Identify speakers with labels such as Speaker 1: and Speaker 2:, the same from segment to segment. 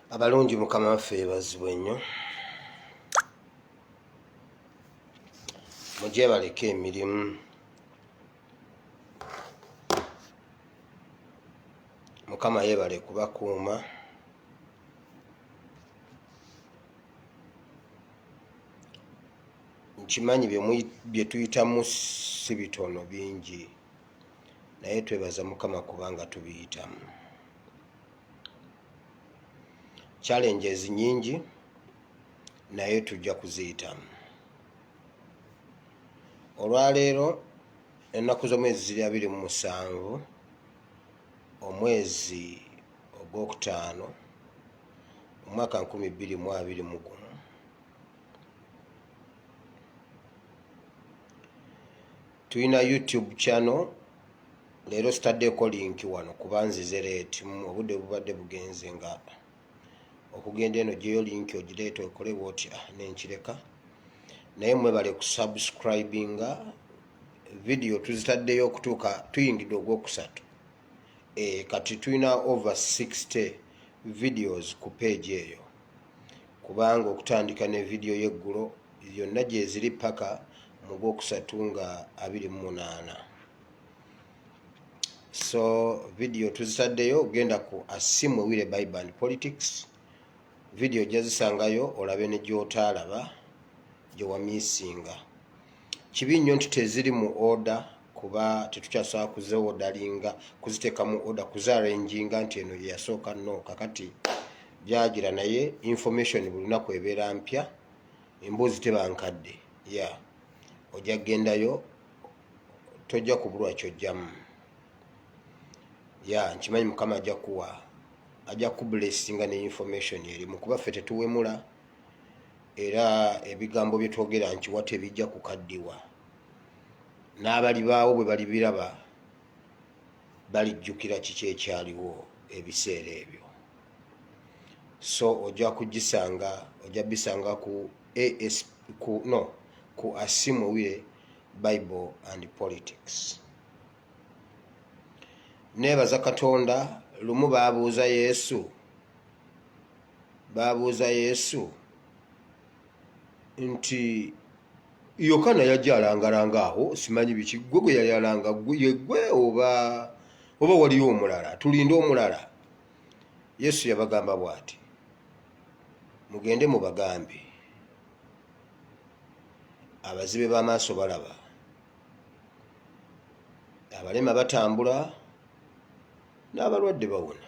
Speaker 1: Abalungi mukama waffe yeebazibwe nnyo. Mujje baleke emirimu. Mukama yeebale kubakuuma. Nkimanyi bye tuyitamu si bitono bingi, naye twebaza Mukama kubanga tubiyitamu. Challenges nyingi naye tujja kuziyitamu. Olwaleero ennaku z'omwezi ziri 27 omwezi ogwokutaano omwaka 2021. Tulina YouTube channel leero sitaddeko link wano kuba nzize leeti obudde bubadde bugenze nga okugenda eno gyeyo link ogireeta okole bw'otya nenkireka, naye mwebale kusubscribinga. Video tuzitaddeyo okutuuka tuyingidde ogwokusatu. Kati tulina over 60 videos ku page eyo, kubanga okutandika ne video y'eggulo yonna gye ziri paka mu gwokusatu nga 28. So video tuzitaddeyo, genda ku Asiimwe Wile Bible and Politics. Video jazisangayo olabe ne gy'otaalaba gye wamiisinga. Kibi nnyo nti teziri mu order kuba tetukyasobola kuzeodalinga, kuziteeka mu order, kuzaarranginga nti eno ye yasooka no. Kakati byagira, naye information buli lunaku ebeera mpya, emboozi teba nkadde. Ojja kugendayo, tojja kubulwa kyojjamu. Nkimanyi Mukama ajja kublessinga ne information erimu, kuba ffe tetuwemula era ebigambo bye twogera nkiwa tebijja kukaddiwa. N'abalibaawo bwe balibiraba balijjukira kiki ekyaliwo ebiseera ebyo. So ojja bisanga ku Asiimwe Wile Bible and Politics. Neebaza Katonda. Lumu baabuuza Yesu nti Yokana yajja alangalanga awo, simanyi biki, gwe yali alanga gwe oba waliyo omulala, tulinde omulala. Yesu yabagamba bw'ati, mugende mubagambe abazibe b'amaaso balaba, abalema batambula, n'abalwadde bawona.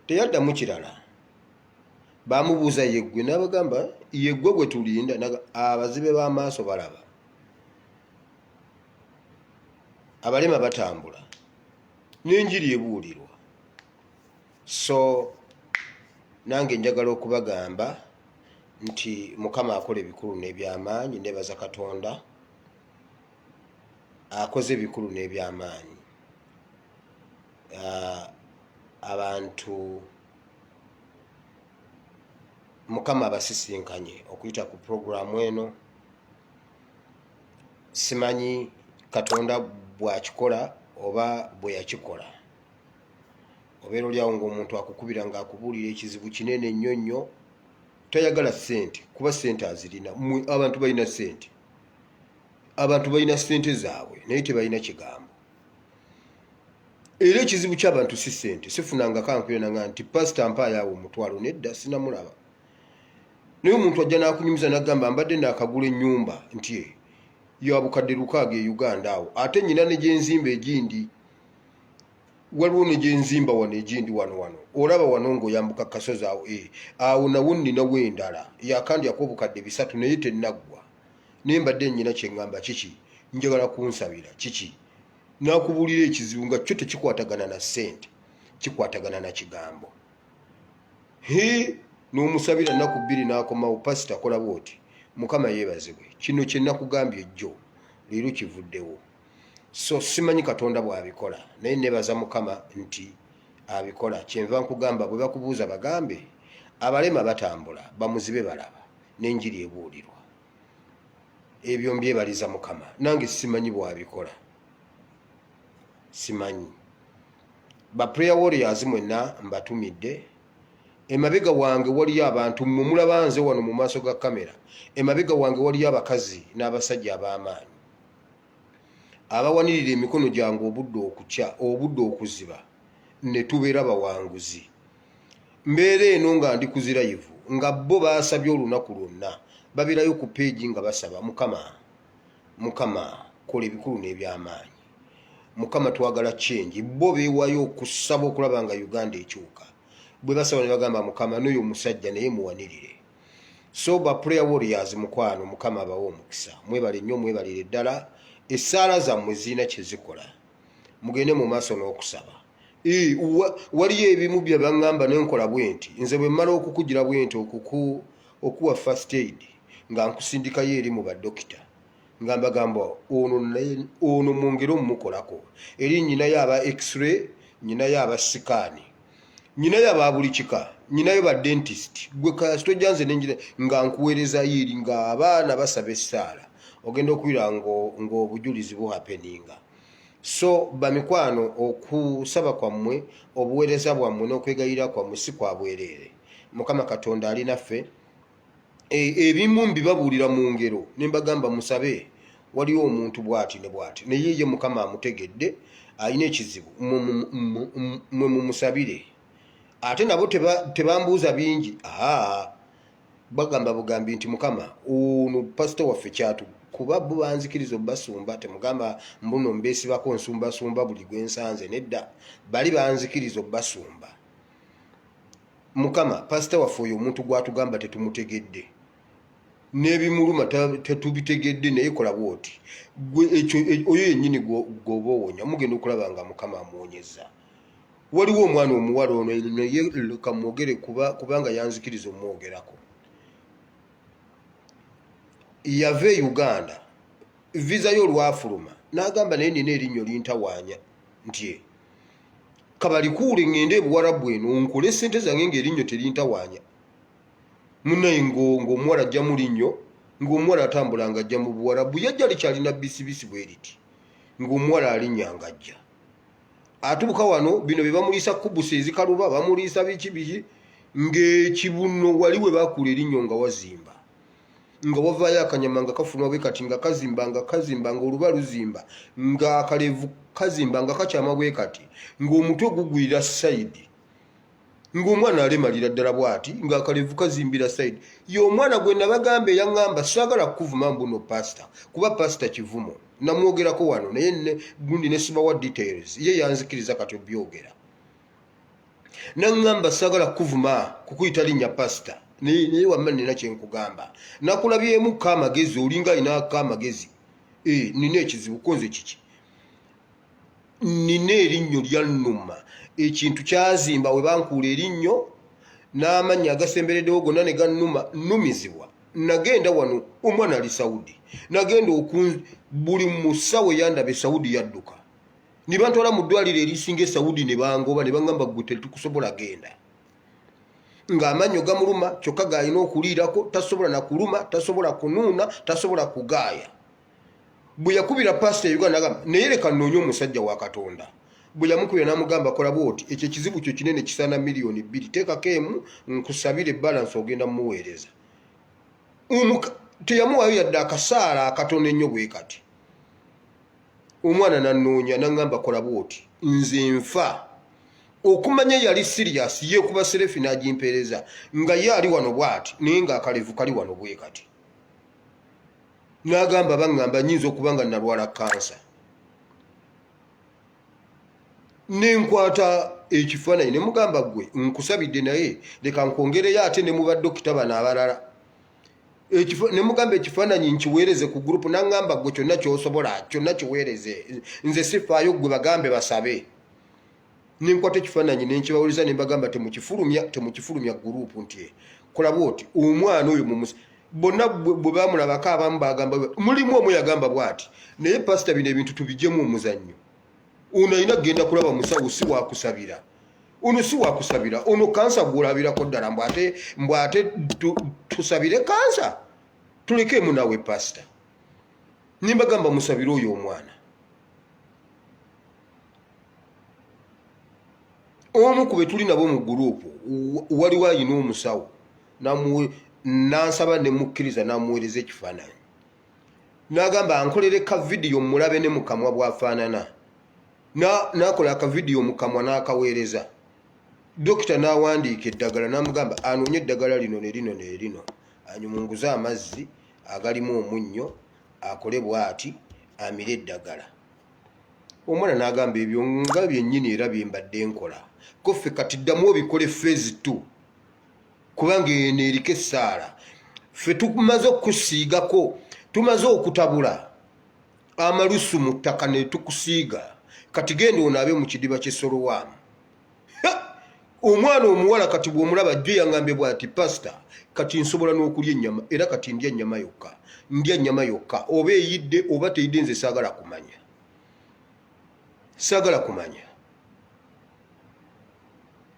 Speaker 1: Teyaddamu kirala. Baamubuuza yeggwe, n'abagamba yeggwe gwe tulinda. Abazibe b'amaaso balaba, abalema batambula, n'enjiri ebuulirwa. So nange njagala okubagamba nti Mukama akola ebikulu n'ebyamaanyi. Neebaza Katonda akoze ebikulu n'ebyamaanyi. Abantu Mukama abasisinkanye okuyita ku programu eno. Simanyi Katonda bw'akikola oba bwe yakikola. Obeera oli awo ng'omuntu akukubira ng'akubuulira ekizibu kinene nnyo nnyo, tayagala ssente, kuba ssente azirina. Abantu balina ssente, abantu balina ssente zaabwe naye tebalina kigambo. Era ekizibu ky'abantu si ssente. Sifunanga kankwirana nti pasita mpaayo awo omutwalo, nedda, sinamulaba. Naye omuntu ajja n'akunyumiza n'agamba mbadde naakagula ennyumba nti ya bukadde 600 e Uganda awo, ate nnyina ne gyenzimba egindi. Waliwo ne gyenzimba wano egindi wano. Olaba wano ng'oyambuka kasozi awo, awo nawo nninawo endala yakandyako obukadde 3 naye tennaggwa. Naye mbadde nnyina kye ŋŋamba, kiki njagala kunsabira, kiki? N'akubuulira ekizibu nga kyo tekikwatagana na ssente, kikwatagana na kigambo. N'omusabira nnaku 2 n'akomawo, pasita kola bw'oti, Mukama yeebazibwe. Kino kye nakugambye jjo, leero kivuddewo. So simanyi Katonda bw'abikola, naye neebaza Mukama nti abikola. Kyenva nkugamba bwe bakubuuza bagambe abalema batambula, bamuzibe balaba, n'enjiri ebuulirwa. Ebyo mbyebaliza Mukama. Nange simanyi bw'abikola, simanyi. Ba prayer warriors mwenna mbatumidde emabega wange waliyo abantu mulaba nze wano mu maaso ga kamera emabega wange waliyo abakazi n'abasajja ab'amaanyi abawanirira emikono gyange obudde okukya obudde okuziba ne tubeera bawanguzi mbeera eno nga ndi kuzirayivu nga bo baasabye olunaku lwonna babirayo ku peegi nga basaba mukama kola ebikulu n'ebyamaanyi mukama twagala change bo beewayo okusaba okulaba nga Uganda ekyuka bwe basaba ne bagamba mukama n'oyo omusajja naye muwanirire so ba prayer warriors mukwano mukama abawo omukisa mwebale nnyo mwebalire ddala essaala zammwe zirina kye zikola mugende mu maaso n'okusaba waliyo ebimu bye baŋŋamba nenkola bwenti nze bwe mmala okukugira bwenti okuwa first aid nga nkusindikayo eri mu badokita nga mbagamba ono mwongere omumukolako eri nyinayo aba x-ray nyinayo aba sikaani nyinayo aba buli kika nyinayo ba dentist gwe kasitoja nze nenjira nga nkuweerezayo eri nga abaana basaba essaala ogenda okuwira ng'obujulizi buhapeninga so bamikwano okusaba kwammwe obuweereza bwammwe n'okwegayirira kwammwe si kwa bwereere mukama katonda ali naffe ebimu mbibabuulira mu ngero ne mbagamba musabe waliwo omuntu bw'ati ne bw'ati naye ye mukama amutegedde alina ekizibu mwe mumusabire ate nabo tebambuuza bingi bagamba bugambi nti mukama ono pasito waffe kyatu kuba bo banzikiriza obbasumba temugamba mbuno mbeesibako nsumbasumba buli gwe nsanze nedda bali banzikiriza obbasumba mukama pasito waffe oyo omuntu gwatugamba tetumutegedde n'ebimuluma tetubitegedde naye kola bwoti oyo yennyini gwoba owonya mugenda okulaba nga mukama amuwonyeza waliwo omwana omuwala ono naye kamwogere kubanga yanzikiriza omwogerako yava e Uganda visa yo lwafuluma n'agamba naye nina erinnyo lintawaanya nti kabalikuule ngende ebuwarabu eno nkole sente zange ng'erinnyo terintawaanya munaye ng'omuwala ajja mu linnyo ng'omuwala atambula nga ajja mu buwarabu yajja likyalina bisibisi bwe riti ng'omuwala alinnya nga ajja atubuka wano bino bye bamuliisa kubusa ezikaluba bamuliisa biki ng'ekibuno wali we baakula erinnyo nga wazimba nga wavaayo akanyama nga kafunwa bwe kati nga kazimba nga oluba luzimba nga akalevu kazimba nga kakyama bwe kati ng'omutwe gugwira sayidi ng'omwana alemalira ddala bw'ati ng'akalevu kazimbira sayidi y'omwana gwe nabagamba eyaŋŋamba saagala kukuvuma mbuno pasita kuba pasita kivumo namwogerako wano naye gundi nesibawa details ye yanzikiriza kati obyogera naŋŋamba saagala kukuvuma kukuyita linnya pasita naye wamma nina kyenkugamba nakulabyemukko amagezi olinga ayinaako amagezi nina ekizibu konze kiki nina erinnyo lyannuma ekintu kyazimba we bankuula erinnyo n'amannya agasembereddewo gonna ne gannuma nnumizibwa nagenda wano omwana ali Saudi nagenda buli musawo yandaba e Saudi yadduka ne bantwala mu ddwaliro erisinga e Saudi ne bangoba ne baŋŋamba gwe tetukusobola genda ng'amannyo gamuluma kyokka g'alina okuliirako tasobola na kuluma tasobola kunuuna tasobola kugaaya bwe yakubira pasita e Uganda nagamba naye leka nnoonye omusajja wa Katonda bwe yamukubira n'amugamba kola bwoti ekyo ekizibu kyo kinene kisaana $2 million teekako emu nkusabire balance ogenda mumuweereza teyamuwayo yadde akasaala akatono ennyo bwe kati omwana nannoonya naŋŋamba kola bwoti nze nfa okumanya yali serious ye kuba serefi n'agimpeereza nga ye ali wano bw'ati naye ng'akalevu kali wano bwe kati n'agamba baŋŋamba nnyinza okuba nga nalwala kansa nenkwata ekifaananyi ne mugamba gwe nkusabidde naye leka nkwongereyo ate ne mu badokita bano abalala ne mugamba ekifaananyi nkiweereze ku gurupu naŋŋamba gwe kyonna ky'osobola kyonna kiweereze nze sifaayo gwe bagambe basabe nenkwata ekifaananyi nenkibawuliza ne mbagamba temukifulumya gurupu nti kola bwoti omwana oyo bonna bwe bamulabako abamu bagamba mulimu omu yagamba bw'ati naye pasita bino ebintu tubijjemu omuzannyo ono alina kugenda kulaba musawo si wakusabira ono si wakusabira ono kansa gwolabirako ddala mbwate tusabire kansa tulekemu nawe pasita nimbagamba musabire oyo omwana omu ku betuli nabo mu gurupu waliwo ayina omusawo nansaba ne mukkiriza namuweereza ekifaananyi n'agamba ankolere ka vidiyo mulabe ne mukamwa bw'afaanana n'akola akavidiyo mukamwa n'akaweereza dokita n'awandiika eddagala n'amugamba anoonye eddagala lino ne lino ne lino anyumunguze amazzi agalimu omunnyo akole bw'ati amire eddagala. Omwana n'agamba ebyo nga byennyini era bye mbadde nkola koffe kati ddamu obikole phase 2 kubanga eno eriko essaala ffe tumaze okusiigako tumaze okutabula amalusu mu ttaka ne tukusiiga kati genda onaabe mu kidiba ky'Solowaamu. Omwana omuwala kati bw'omulaba jjo yangambye bw'ati pasita kati nsobola n'okulya ennyama era kati ndya nnyama yokka oba eyidde oba teyidde nze saagala kumanya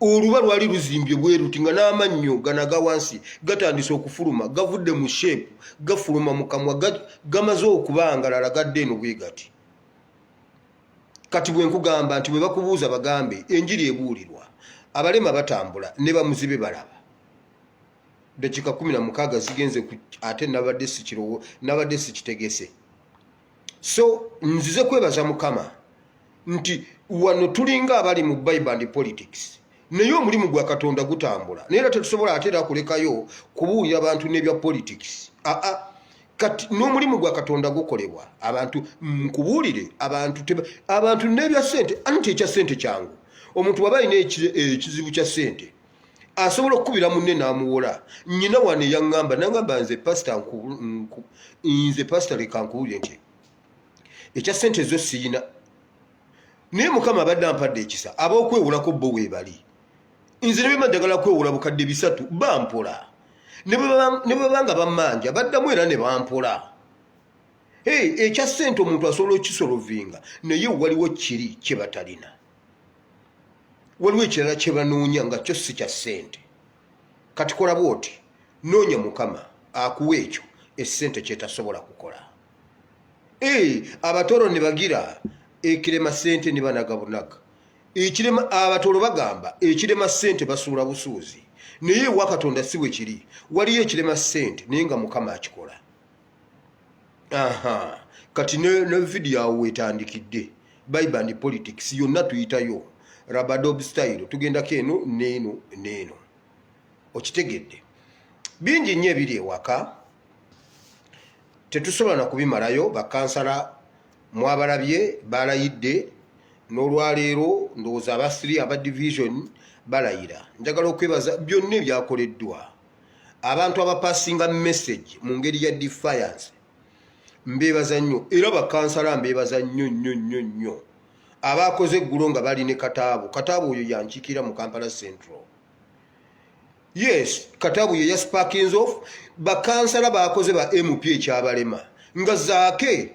Speaker 1: oluba lwali luzimbye bwe ruti nga n'amannyo ganaga wansi gatandise okufuluma gavudde mu sheepu gafuluma mu kamwa gamaze okubangalala gadde eno bwe gati. Kati bwe nkugamba nti bwe bakubuuza bagambe enjiri ebuulirwa abalema batambula ne bamuzibe balaba dakika 16 zigenze ate nabadde sikitegese. So nzize kwebaza Mukama nti wano tulinga abali mu Bible and politics naye omulimu gwa Katonda gutambula naye era tetusobola ate era kulekayo kubuulira abantu n'ebya politics. Kati n'omulimu gwa Katonda gukolebwa abantu nkubuulire abantu n'ebya ssente anti ekya ssente kyangu omuntu waba alina ekizibu kya ssente asobola okukubira munne n'amuwola. Nnyina wano yaŋŋamba n'aŋŋamba nze pasita leka nkubuulire nti ekya ssente zo siyina naye Mukama abadde ampadde ekisa ab'okwewulako bo weebali. Nze ne bema ddagala kwewula bukadde 3 bampola ne bwe banga bammanja baddamu era ne bampola. Ekya ssente omuntu asobola okisolovinga naye waliwo kiri kye batalina, waliwo ekirala kye banoonya nga kyo si kya ssente. Kati kola bw'oti noonya Mukama akuwa ekyo essente kyetasobola kukola. Abatoro ne bagira ekirema ssente ne banaga bunaga. Abatoro bagamba ekirema ssente basuula busuuzi naye ewa Katonda si bwe kiri. Waliyo ekirema ssente naye nga Mukama akikola. Kati ne vidiyo awo wetandikidde Bible and politics yonna tuyitayo Rabadob style tugendako eno neeno okitegedde. Bingi nnyo ebiri ewaka tetusobola na kubimalayo. Bakansala mwabalabye balayidde n'olwaleero ndowooza abasiri aba division balayira. Njagala okwebaza byonna ebyakoleddwa abantu abapasinga message mu ngeri ya defiance mbeebaza nnyo era bakansala mbeebaza nnyo abakoze eggulo nga bali ne Kataabu oyo yankiikira mu Kampala Central. Yes, Kataabu ye yasparkings off bakansala bakoze ba MP ekyabalema nga zaake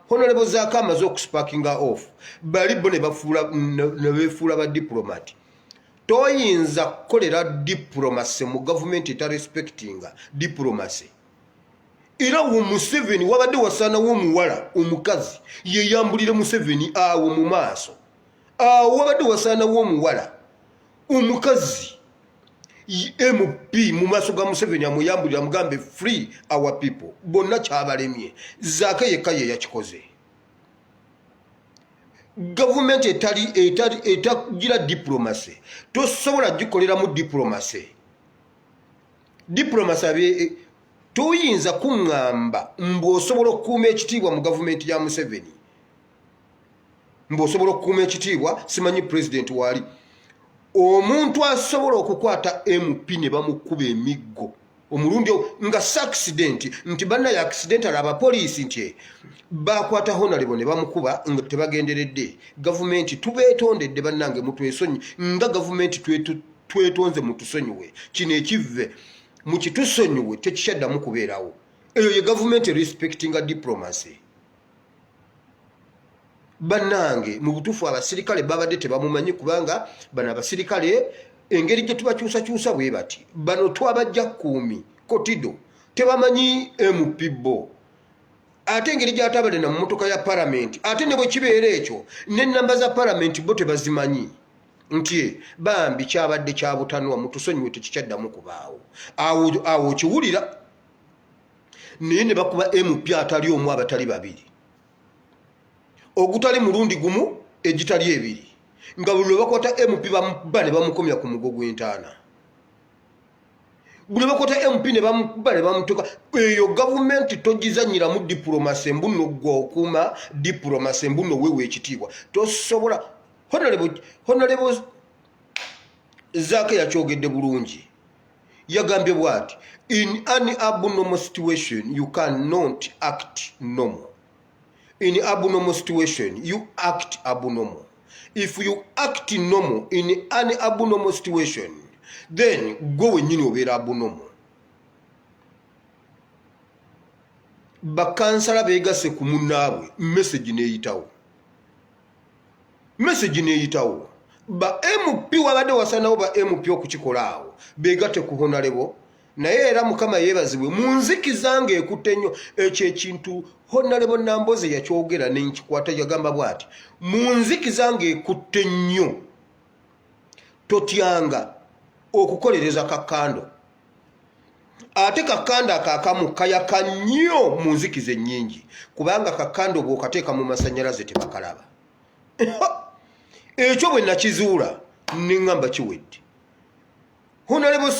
Speaker 1: honorable Zaake amaze okusparkinga off bali bo ne beefuula ba diplomat. Toyinza kukolera diplomacy mu government etarespectinga diplomacy. Era Museveni wabadde wasaana w'omuwala omukazi yeyambulire Museveni awo mu maaso. Wabadde wasaana w'omuwala omukazi MP mu maaso ga Museveni amuyambulira amugambe free our people. Bonna kyabalemye. Zaake yekka ye yakikoze. Government etagira diplomacy tosobola gikolera mu diplomacy. Diplomacy tuyinza kuŋŋamba mb'osobola okukuuma ekitiibwa mu gavumenti ya Museveni, mb'osobola okukuuma ekitiibwa simanyi president waali omuntu asobola okukwata MP ne bamukuba emiggo omulundi nga accident nti bannaye accident alaba poliisi nti bakwata honorable ne bamukuba nga tebagenderedde. Gavumenti tubeetondedde bannange mutwesonyi nga gavumenti twetonze mutusonyiwe kino ekivve mukitusonyiwe tekikyaddamu kubeerawo. Eyo ye gavumenti respectinga diplomacy. Bannange mu butuufu abasirikale babadde tebamumanyi kubanga bano abasirikale engeri gye tubakyusakyusa bwe bati bano twabajja kuumi kotido tebamanyi MP bo ate engeri gy'atabadde na mmotoka ya palamenti ate ne bwe kibeera ekyo n'ennamba za palamenti bo tebazimanyi. nti bambi kyabadde kyabutanwa mutusonyiwe tekikyaddamu kubaawo awo kiwulira naye ne bakuba MP atali omu abatali babiri ogutali mulundi gumu egitali ebiri nga buli lwe bakwata MP bamuba ne bamukomya ku mugo gw'entaana buli bakwata MP ne bamuba ne bamutuka eyo gavumenti togizanyiramu diplomasi mbuno gw'okuuma diplomasi mbuno wewe ekitiibwa tosobola honorable Zake yakyogedde bulungi yagambye bw'ati in an abnormal situation you cannot act normal. In abnormal situation you act abnormal. If you act normal in an abnormal situation then go wenyini obeera abnormal. Bakansala beegase ku munnaabwe message neeyitawo ba MP wabadde wasanawo ba MP okukikola awo beegate ku honorable naye era mukama yeebazibwe munzikiza ng'ekutte nnyo ekyo ekintu honorable Namboze yakyogera nenkikwata yagamba bw'ati munzikiza ng'ekutte nnyo totyanga okukolereza kakando ate kakando akaakamu kayaka nnyo mu nzikiza ennyingi kubanga kakando bw'okateeka mu masannyalaze tebakalaba ekyo bwe nakizuula neŋŋamba kiwedde honorable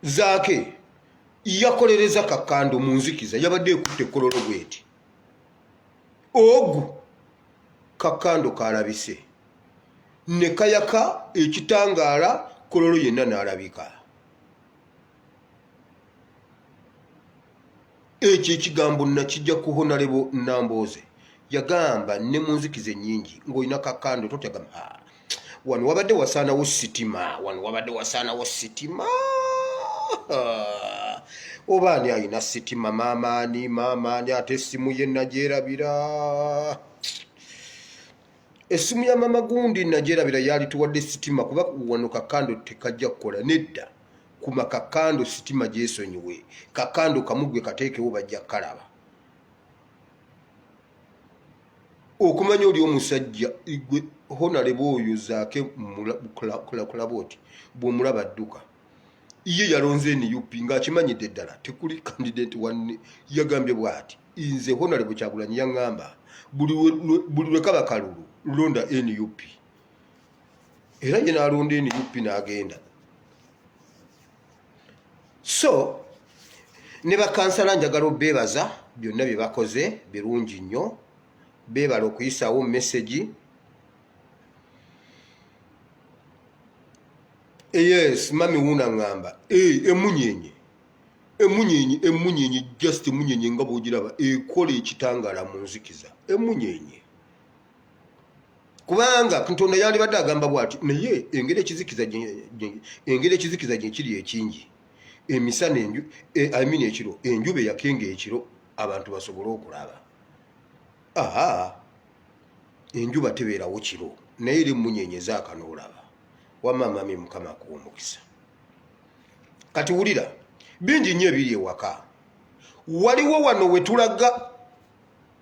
Speaker 1: Zake yakolereza kakando mu nzikiza yabadde ekutte kololo bweti ogu kakando kalabise ne kayaka ekitangaala kololo yenna n'alabika ekyo ekigambo nakijja ku honorable Namboze yagamba ne mu nzikiza ennyingi ng'olina kakando totyagamba wano wabadde wasaanawo sitima oba ani alina sitima maamaani ate essimu ye nagyerabira essimu ya mama gundi nagyerabira yalituwadde sitima kuba wano kakando tekajja kukola nedda kuma kakando sitima gyesonyiwe kakando kamugwe kateekewo bajja kalaba okumanya oli omusajja igwe honorable oyo Zake kulaba oti bw'omulaba adduka ye yalonze NUP ng'akimanyidde ddala tekuli candidate wanne yagambye bw'ati nze honorable Kyagulanyi yaŋŋamba buli lwe kaba kalulu londa NUP era ye n'alonda NUP n'agenda so ne bakansala njagala obeebaza byonna bye bakoze birungi nnyo beebala okuyisaawo message yes mami wuna ngamba emunyenye just emunyenye nga bw'ogiraba ekola ekitangaala mu nzikiza emunyenye kubanga Katonda yandibadde agamba bw'ati naye engeri ekizikiza gye kiri ekingi emisana ekiro enjuba eyakenga ekiro abantu basobole okulaba enjuba tebeerawo kiro naye eri munyenye zaakanoolaba wamamami mukama akuwa omukisa kati wulira bingi nnyo ebiri ewaka waliwo wano wetulaga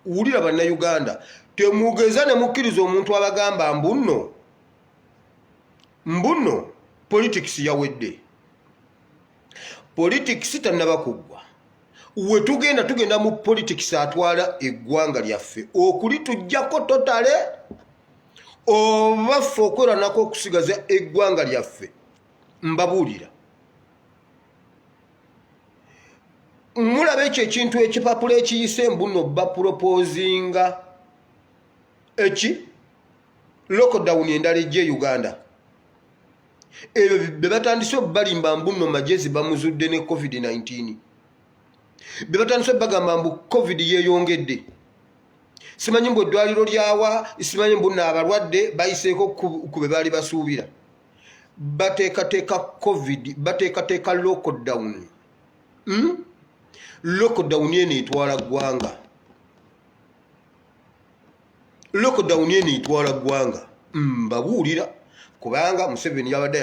Speaker 1: wulira bannayuganda temugeza ne mukkiriza omuntu abagamba mbuno politics yawedde politics tannaba kuggwa tugenda mu politics atwala eggwanga lyaffe okulitujjako totale oba ffe okwera nako okusigaza eggwanga lyaffe mbabuulira mulaba ekyo ekintu ekipapula ekiyise mbuno bapropoozinga lockdown endala ejja e Uganda ebyo be batandise balimba mbuno magezi bamuzudde ne COVID-19 be batandise bagamba mbu COVID yeeyongedde simanyi mbu eddwaliro lyawa simanyi mbu n'abalwadde bayiseeko ku be baali basuubira bateekateeka COVID bateekateeka lockdown lockdown eno etwala ggwanga mbabuulira kubanga Museveni yabadde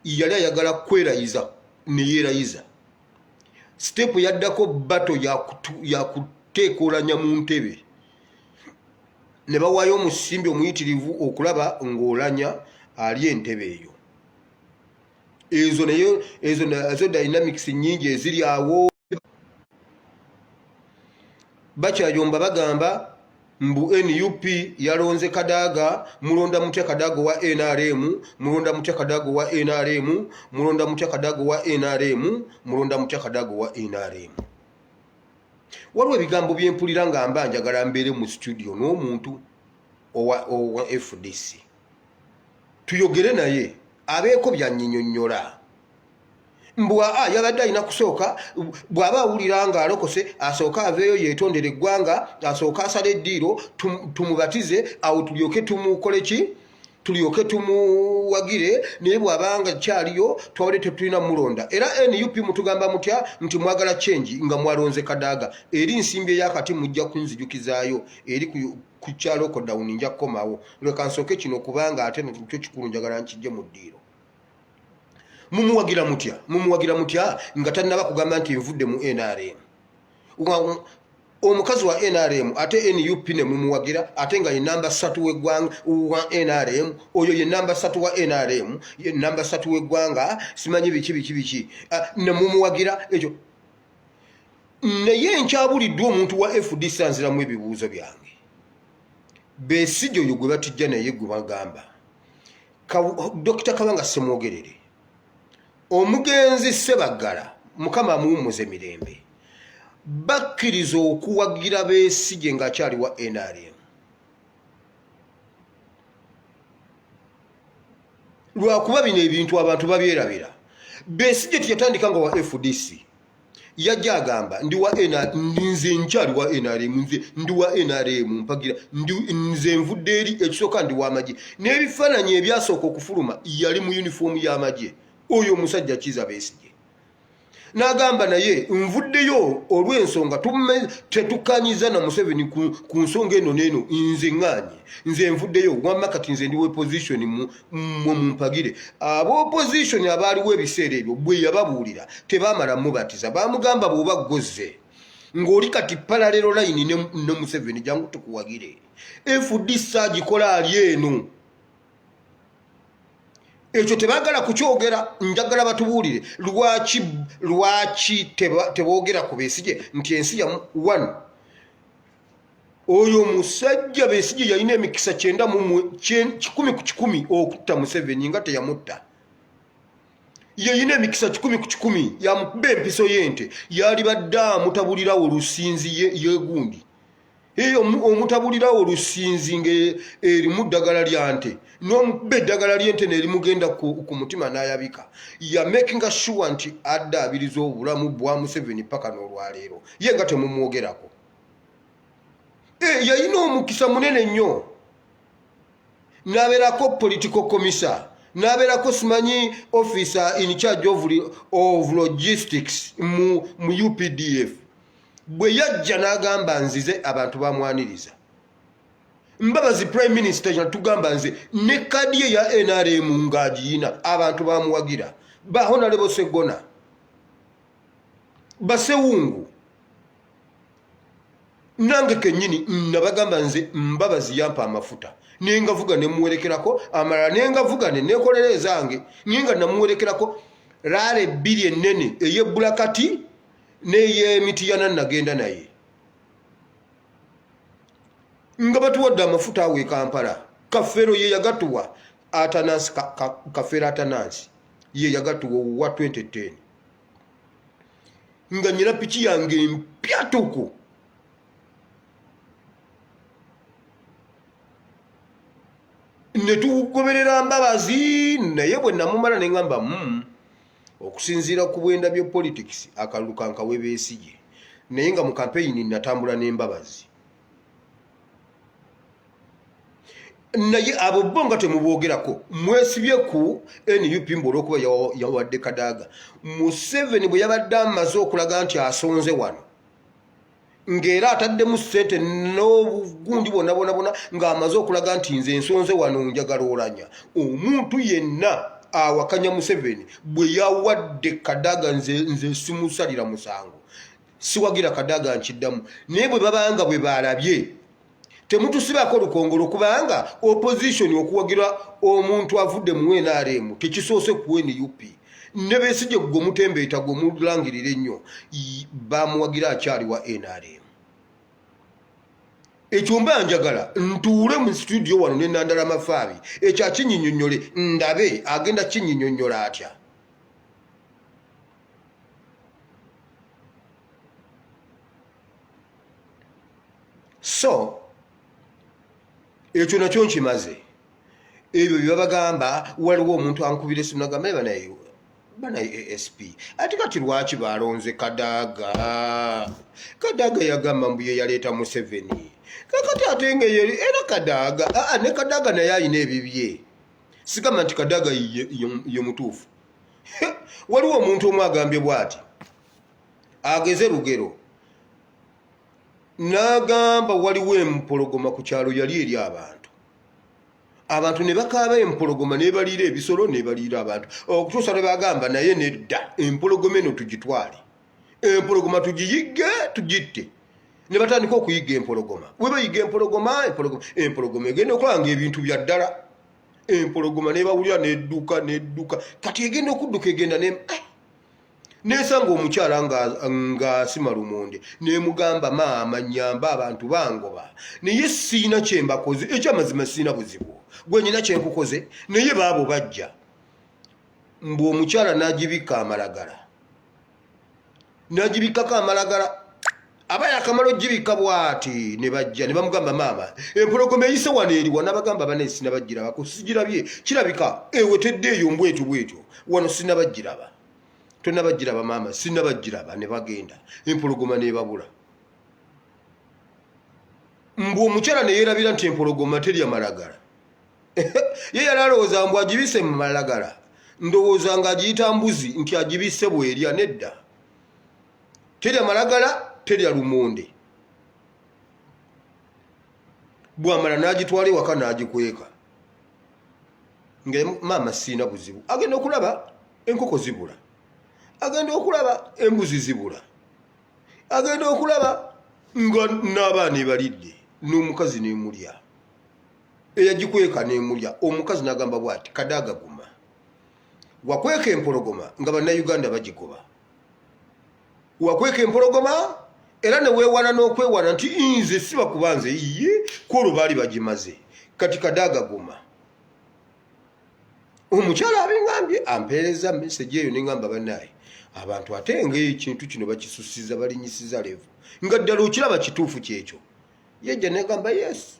Speaker 1: yali ayagala kwerayiza ne yeerayiza step yaddako bato yakuteekolanya mu ntebe ne bawaayo omusimbi omuyitirivu okulaba ng'olanya ali entebe eyo. Ezo dynamics nnyingi eziri awo. Bakyayomba bagamba mbu NUP yalonze Kadaga, mulonda mutya Kadaga wa NRM, mulonda mutya Kadaga wa NRM, mulonda mutya Kadaga wa NRM, mulonda mutya Kadaga wa NRM. Waliwo ebigambo byempulira nga mba njagala mbeere mu studio n'omuntu owa FDC. Tuyogere naye abeeko byannyinnyonnyola. Mbwa yabadde alina kusooka bw'aba awulira nga alokose asooka aveeyo yeetondera eggwanga, asooka asala eddiiro tumubatize awo tulyoke tumukole ki, tulyoke tumuwagire, naye bw'abanga kyaliyo twawule tetulina mulonda. Era NUP mutugamba mutya nti mwagala change nga mwalonze Kadaga. Eri nsimbi ey'akati mujja kunzijukizaayo eri ku kyalo kodawuni nja kukomawo. Leka nsooke kino kubanga ate nakyo kikulu njagala nkijje mu ddiiro. Mumuwagira mutya nga tannaba kugamba nti nvudde mu NRM. Omukazi wa NRM ate NUP ne mumuwagira ate nga ye namba 3 w'eggwanga wa NRM, oyo ye namba 3 wa NRM, ye namba 3 w'eggwanga, simanyi biki ne mumuwagira ekyo. Naye nkyabuliddwa omuntu wa FDC anziramu ebibuuzo byange. Besigye oyo gwe batijja naye gwe bagamba Dr. Kabanga Semwogerere, omugenzi Sebaggala, Mukama amuwummuze mirembe, bakkiriza okuwagira Besigye ng'akyali wa NRM. Lwakuba bino ebintu abantu babyerabira. Besigye teyatandika nga wa FDC. Yajja agamba nze nkyali wa NRM, ndi wa NRM mpagira, nze nvudde eri ekisooka ndi w'amagye. N'ebifaananyi ebyasooka okufuluma yali mu yunifoomu y'amagye. Oyo omusajja Kizza Besigye n'agamba naye nvuddeyo olw'ensonga tetukanyiza na Museveni ku nsonga eno n'eno, nze ŋŋaanye, nze nvuddeyo wamma kati nze ndi opposition mu mpagire. Ab'opposition abaaliwo ebiseera ebyo bwe yababuulira tebaamala mubatiza, baamugamba bw'oba ggozze ng'oli kati parallel line ne Museveni jangu tukuwagire. FDC agikola ali eno. Ekyo tebaagala kukyogera, njagala batubuulire lwaki teboogera ku Besigye nti ensi ya 1. Oyo musajja Besigye yalina emikisa 10 ku 10 okutta Museveni nga teyamutta. Yalina emikisa 10 ku 10 yamukuba empiso y'ente, yali badde amutabulirawo olusinzi yegundi. Eyo omutabulirawo olusinzi ng'erimu ddagala lya nte, n'omukuba eddagala ly'ente n'erimugenda ku mutima n'ayabika. Ya making sure nti addaabiriza obulamu bwa Museveni paka n'olwaleero, ye nga temumwogerako. Yalina omukisa munene nnyo. N'abeerako political commissar, n'abeerako simanyi officer in charge of logistics mu UPDF. Bwe yajja n'agamba nzize abantu bamwaniriza. Mbabazi Prime Minister yatugamba nze ne kadi ye ya NRM ng'agiyina abantu bamuwagira. Ba Honorable Sseggona, Basewungu, nange kennyini nabagamba nze Mbabazi yampa amafuta. Nengavuga ne muwerekerako amala, nengavuga ne nekolera ezange, nyenga namuwerekerako laale 2 ennene ey'ebbulakati n'ey'emitiyana nagenda naye. Nga batuwadde amafuta awo e Kampala. Kafeero ye yagatuwa Atanansi, Kafeero Atanansi ye yagatuwa wa 2010. Nga nyina piki yange mpyatuku. Ne tugoberera Mbabazi, naye bwe namumala ne ngamba okusinziira ku bwenda byo politics akalulu kankawe Besigye, naye nga mu campaign natambula n'Embabazi. Naye abo bo nga temuboogerako, mwesibye ku NUP olw'okuba yawadde Kadaga. Museveni bwe yabadde amaze okulaga nti asonze wano, ng'era ataddemu ssente n'obugundi bonna ng'amaze okulaga nti nze nsonze wano njagala olanya, omuntu yenna awakanya Museveni bwe yawadde Kadaga nze simusalira musango, siwagira Kadaga nkiddamu. Naye bwe babanga bwe balabye temutusibako lukongolo kubanga opposition okuwagira omuntu avudde mu NRM tekisoose ku NUP ne Besigye gwe mutembeeta gwe mulangirira ennyo bamuwagira akyali wa NRM. Ekyumba njagala ntuule mu studio wano ne Nandala Mafaabi ekya kinyinyonnyole ndabe agenda kinyinyonnyola atya. So ekyo nakyo nkimaze. Ebyo byabagamba waliwo omuntu ankubira esimu nagamba banaye ASP ati kati lwaki balonze Kadaga yagamba mbu ye yaleeta Museveni kakati ate ngeyeri era Kadaga ne Kadaga naye ayina ebibye sigamba nti Kadaga ye mutuufu. Waliwo omuntu omu agambye bw'ati ageze lugero n'agamba waliwo empologoma ku kyalo yali eri abantu ne bakaaba empologoma ne baliira ebisolo ne baliira abantu okutuusa lwe bagamba naye nedda empologoma eno tugitwale empologoma tugiyigge tugitte ne batandika okuyigga empologoma we bayiga empologoma egenda okulanga ebintu bya ddala empologoma ne bawulira nedduka kati egenda okudduka egenda nesanga omukyala nga sima lumonde nemugamba maama nyamba abantu bangoba naye siina kyembakoze ekyamazima siina buzibu gwe nyina kyenkukoze naye baabo bajja mbu omukyala n'agibika amalagala aba yakamala ogibika bw'ati ne bajja ne bamugamba maama empologoma eyise wano eriwa n'abagamba bane sinabagirabako sigirabye kirabika eweteddeeyo mbwetyo wano sinabagiraba tonabagiraba maama sinabagiraba ne bagenda empologoma nebabula mbu omukyala ne yeerabira nti empologoma terya malagala ye yali alowooza mbu agibise mu malagala ndowooza ng'agiyita mbuzi nti agibise bwerya nedda terya malagala terya lumonde bwamala n'agitwala ewaka n'agikweka nga maama siina buzibu agenda okulaba enkoko zibula agenda okulaba embuzi zibula agenda okulaba nga n'abaana ebalidde n'omukazi nemulya eyagikweka nemulya omukazi n'agamba bw'ati Kadaga guma wakweka empologoma nga bannayuganda bagigoba wakweka empologoma era ne weewala n'okwewana nti nze siba kubanze iye kwolwo baali bagimaze kati Kadaga guma. Omukyala abingambye ampeereza message eyo nengamba bannaye abantu ate ng'ekintu kino bakisusiza balinyisiza levu nga ddala okiraba kituufu kyekyo yejja negamba yes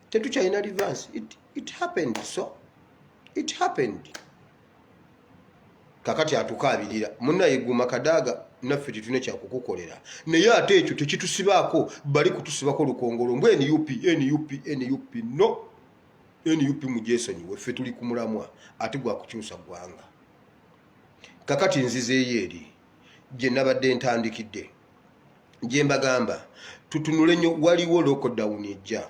Speaker 1: tetukyalina reverse it happened so it happened kakati atukaabirira munnaye guma Kadaga naffe tetulina kyakukukolera naye ate ekyo tekitusibaako bali kutusibako lukongolo mbwe NUP no NUP mujesonyiwe ffe tuli ku mulamwa ate gwakukyusa ggwanga kakati nzizeeyo eri gye nabadde ntandikidde gye mbagamba tutunule nnyo waliwo lockdown ejja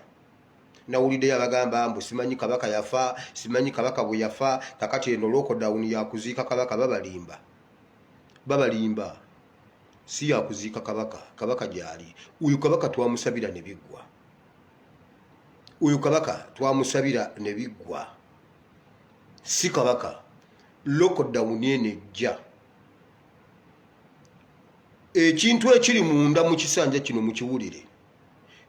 Speaker 1: nawuliddeyo abagamba mbu simanyi Kabaka yafa simanyi Kabaka bwe yafa kakati eno lockdown yakuziika Kabaka babalimba si yakuziika Kabaka gyali uyu Kabaka twamusabira ne biggwa uyu Kabaka twamusabira ne biggwa si Kabaka lockdown ejja ekintu ekiri munda mu kisanja kino mukiwulire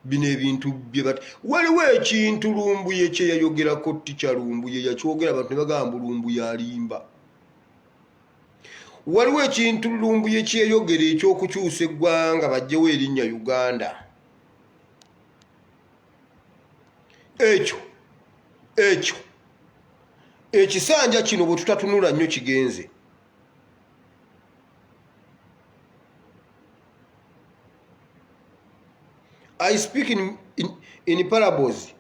Speaker 1: bino ebintu bye bati waliwo ekintu Lumbuye kye yayogerako Ticha Lumbuye yakyogera abantu ne bagamba Lumbuye alimba waliwo ekintu Lumbuye kye yayogera ekyokukyusa eggwanga bajjewo erinnya Uganda ekyo ekisanja kino bwe tutatunula nnyo kigenze I speak in parables.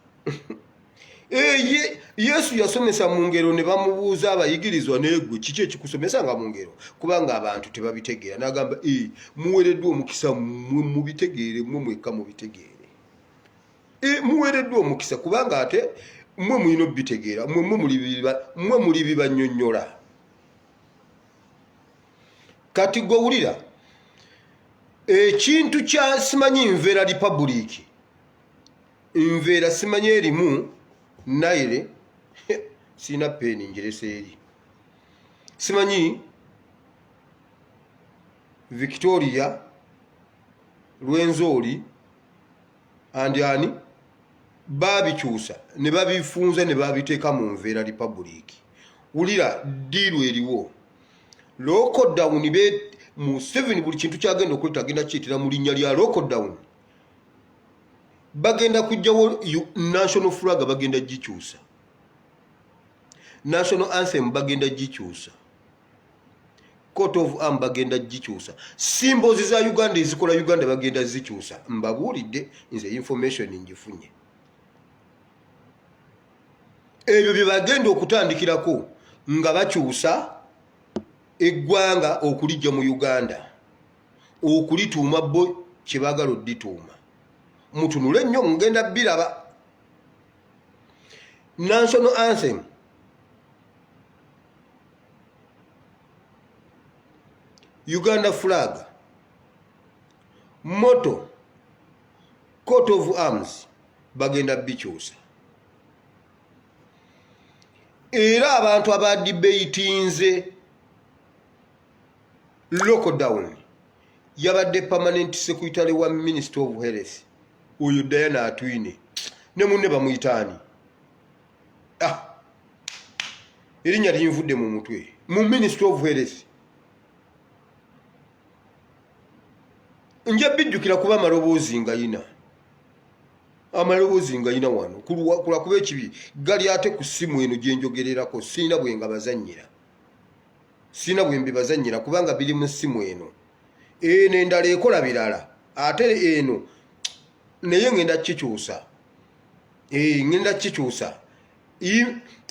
Speaker 1: Yesu yasomesa mu ngero ne bamubuuza abayigirizwa negwe kiki ekikusomesa nga mu ngero kubanga abantu tebabitegeera n'agamba muweereddwa omukisa mubitegeere mmwe mwekka mubitegeere muweereddwa omukisa kubanga ate mmwe mulina obitegeera mmwe muli bibannyonnyola kati gowulira ekintu kya simanyi nvera republic nveera simanye erimu Nile sina peni njerese eri simanyi Victoria Lwenzori andiani babikyusa ne babifunza ne babiteeka mu Nveera Republic. Ulira diiru eriwo lockdown be mu 7 buli kintu kyagenda okuleta agenda kiyitira mu linnya lya lockdown. Bagenda kujjawo national flag bagenda gikyusa, national anthem bagenda gikyusa, coat of arm bagenda gikyusa, symbols za Uganda ezikola Uganda bagenda zikyusa. Mbabuulidde nze information ngifunye. Ebyo bye bagenda okutandikirako nga bakyusa eggwanga okulijja mu Uganda, okulituuma bo kye baagala oddituuma. Mutunule nnyo ngenda biraba. National anthem Uganda flag, motto, coat of arms bagenda bikyusa. Era abantu abadibeitinze lockdown yabadde permanent secretary wa Minister of Health oyo Diana Atwine ne munne bamuyitaani. Erinnya linvudde mu mutwe mu Minister of Health. Nje bijjukira kuba amaloboozi nga yina wano kula kuba ekibi gali ate ku simu eno gye njogererako. Sina bwenga bazannyira, sina bwembi bazannyira kubanga biri mu simu eno. N'endala ekola birala ate eno naye ngenda kikyusa. Ngenda kikyusa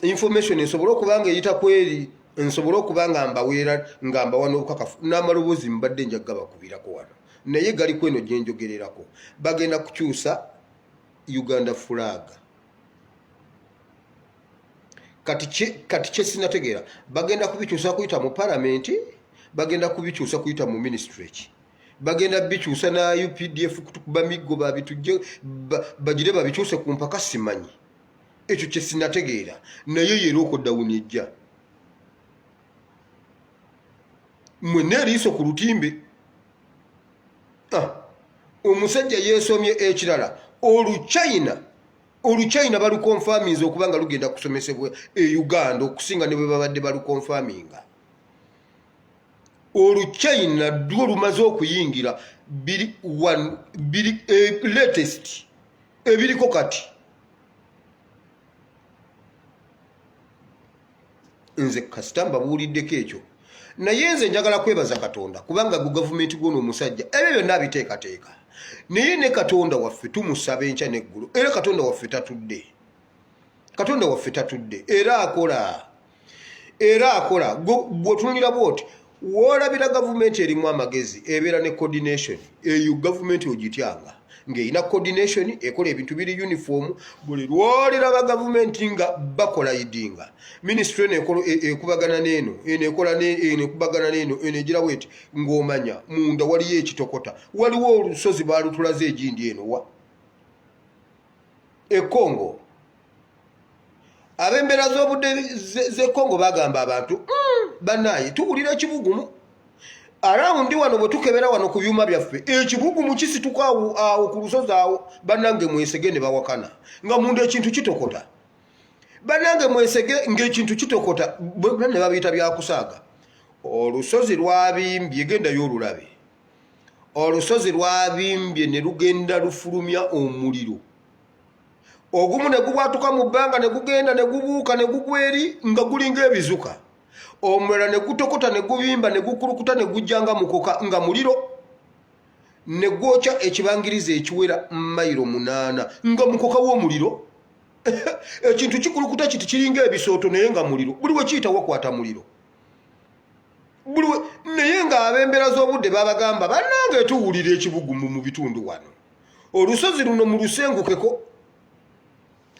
Speaker 1: information nsobola okubanga eyita kweri, nsobola okubanga mbaweera nga mbawa n'obukakafu n'amaloboozi mbadde njagga bakubirako wano, naye gali kweno gye njogererako. Bagenda kukyusa Uganda flag. Kati kye sinategeera bagenda kubikyusa kuyita mu parliament, bagenda kubikyusa kuyita mu ministry ki, bagenda bikyusa na UPDF kutukuba miggo babitujje bagire babikyuse ku mpaka simanyi. Ekyo kye sinategeera naye ye lockdown ejja. Mwene eriiso ku lutimbe. Omusajja yeesomye ekirala Oluchina balukonfaminze okubanga lugenda kusomesebwa Uganda okusinga ne bwe babadde balukonfaminga. Oluchina dwo lumaze okuyingira biri latest ebiriko kati. Nze kasita mbabuuliddeko ekyo, naye nze njagala kwebaza Katonda kubanga gu gavumenti gwono omusajja ebyo byonna abiteekateeka. Naye ne Katonda waffe tumusaba enkya n'eggulu, era Katonda waffe tatudde. Katonda waffe tatudde era akola bw'otunulira bw'oti woolabira gavumenti erimu amagezi ebeera ne coordination. Eyo gavumenti ogityanga ng'erina coordination ekola ebintu biri uniform. Buli lwoliraba gavumenti nga bakola idinga ministry ekubagana n'eno ekola ekubagana n'eno egira bweti ng'omanya munda waliyo ekitokota, waliwo olusozi baalutulaze egindi eno wa Congo. Ab'embeera z'obudde ze Congo bagamba abantu bannaye tuwulira ekibugumu arawundi wano bwe tukebera wano ku byuma byaffe ekibugumu kisituka awo ku lusozi awo. Bannange mwesege ne bawakana nga munda ekintu kitokota. Bannange mwesege ng'ekintu kitokota ne babiyita byakusaaga. Olusozi lwabimbye, gendayo olulabe. Olusozi lwabimbye ne lugenda lufulumya omuliro. Ogumu ne gubwatuka mu bbanga ne gugenda ne gubuuka ne gugwa eri nga gulinga ebizuka. Omulala ne gutokota ne gubimba ne gukulukuta ne gujjanga mukoka nga muliro. Ne gwokya ekibangiriza ekiwera mayiro 8 nga mukoka w'omuliro. Ekintu kikulukuta kiti kiringa ebisooto naye nga muliro. Buli we kiyita wakwata muliro. Naye nga ab'embeera z'obudde babagamba bannange tuwulira ekibugumu mu bitundu wano. Olusozi luno mu lusengukeko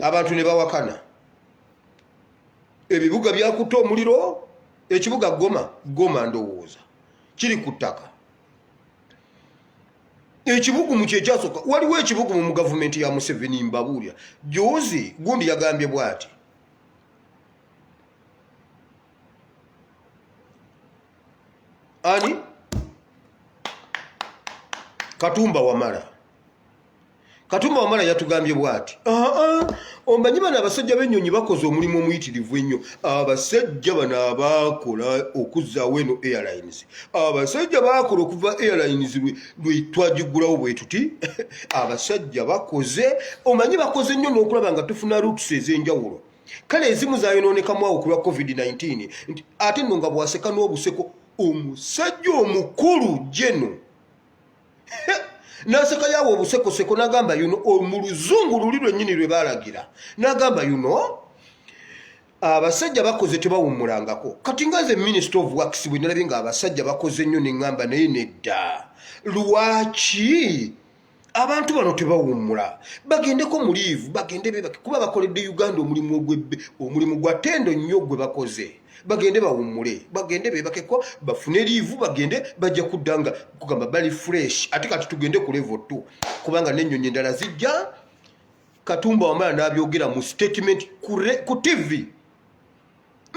Speaker 1: abantu ne bawakana. Ebibuga byakutte omuliro. Ekibuga Goma ndowooza kiri ku ttaka. ekibugumu kyekyasoka waliwo ekibugumu mu gavumenti ya Museveni mbabuulira jozi gundi yagambye bwati ani Katumba Wamala yatugambye bwati omanyi bano abasajja b'ennyonyi bakoze omulimu omuyitirivu ennyo abasajja bano abaakola okuzzaawo eno airlines abasajja baakola okuva airlines lwe twagigulawo bwe tuti abasajja bakoze omanyi bakoze nnyo n'okulaba nga tufuna routes ez'enjawulo kale ezimu zaayonoonekamu awo ku lwa covid-19 ate nno nga bwaseka n'obuseko omusajja omukulu jeno naseka yawo obusekoseko nagamba mu luzungu luli lwennyini lwe baalagira nagamba abasajja bakoze tebawummulangako kati nga nze Minister of Works bwe nalabye nga abasajja bakoze nnyo ne ŋŋamba naye nedda lwaki abantu bano tebawummula bagendeko mu liivu bagende bebake kuba bakoledde Uganda omulimu gwa ttendo nnyo gwe bakoze bagende bawummule bagende bebakeko bafune liivu bagende bajja kuddanga kugamba bali fresh ate kati tugende ku level 2 kubanga n'ennyonyi endala zijja Katumba Wamala n'abyogera mu statement ku TV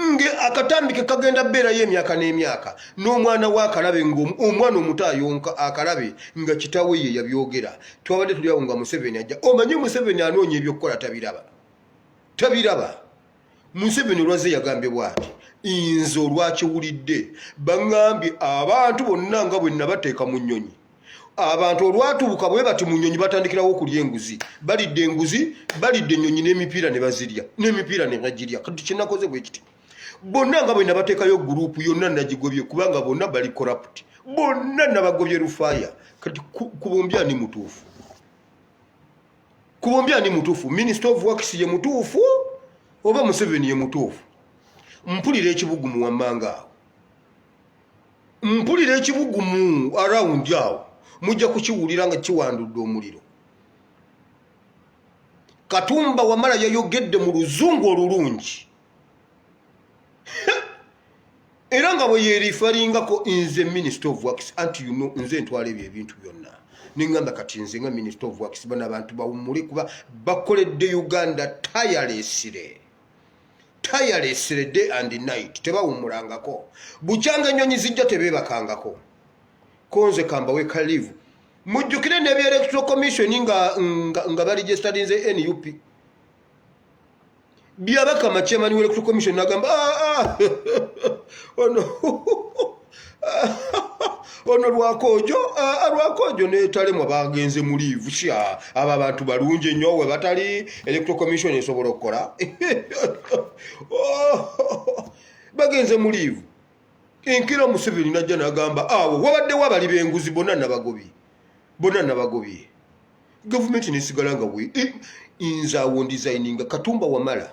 Speaker 1: nge akatambike kagenda beerayo emyaka n'emyaka n'omwana w'akalabe ng'omwana omuto ayonka akalabe nga kitawe ye yabyogera twabadde tuli awo nga Museveni ajja omanyi Museveni anoonya ebyokukola tabiraba Museveni olwaze yagambye bwati inze olwakiwulidde baŋŋambye abantu bonna nga bwe nabateeka mu nnyonyi abantu olwatuuka bwe bati mu nnyonyi batandikirawo okulya enguzi balidde enguzi balidde ennyonyi n'emipiira ne bazirya n'emipiira ne bagirya kati kinakoze bwe kiti bonna nga bwe nabateekayo guruupu yonna nagigobye kubanga bonna bali corrupt bonna nabagobye Rufaya kati kubombya ani mutuufu Minister of Works ye mutuufu oba Museveni ye mutuufu mpulira ekibugumu wammanga awo mpulira ekibugumu around awo mujja kukiwulira nga kiwandudde omuliro Katumba Wamala yayogedde mu luzungu olulungi era nga bwe yeerifaringako nze Minister of Works anti nze ntwala ebyo ebintu byonna neŋŋamba kati nze nga Minister of Works bano abantu bawummule kuba bakoledde Uganda tirelessly day and night tebawummulangako bukyanga ennyonyi zijja tebeebakangako konze kambawe kalivu mujjukire n'ebya Electoral Commission nga baregistered nze NUP byabaka machairman w'Electoral Commission nagamba ono lwakojo neetalemwa bagenze mu liivu kya abo abantu balungi ennyo we batali Electoral Commission esobola okukola bagenze mu liivu enkira Museveni najja nagamba awo wabaddewo abali b'enguzi bonna nabagobye gavumenti nesigala nga we nze awo designinga Katumba Wamala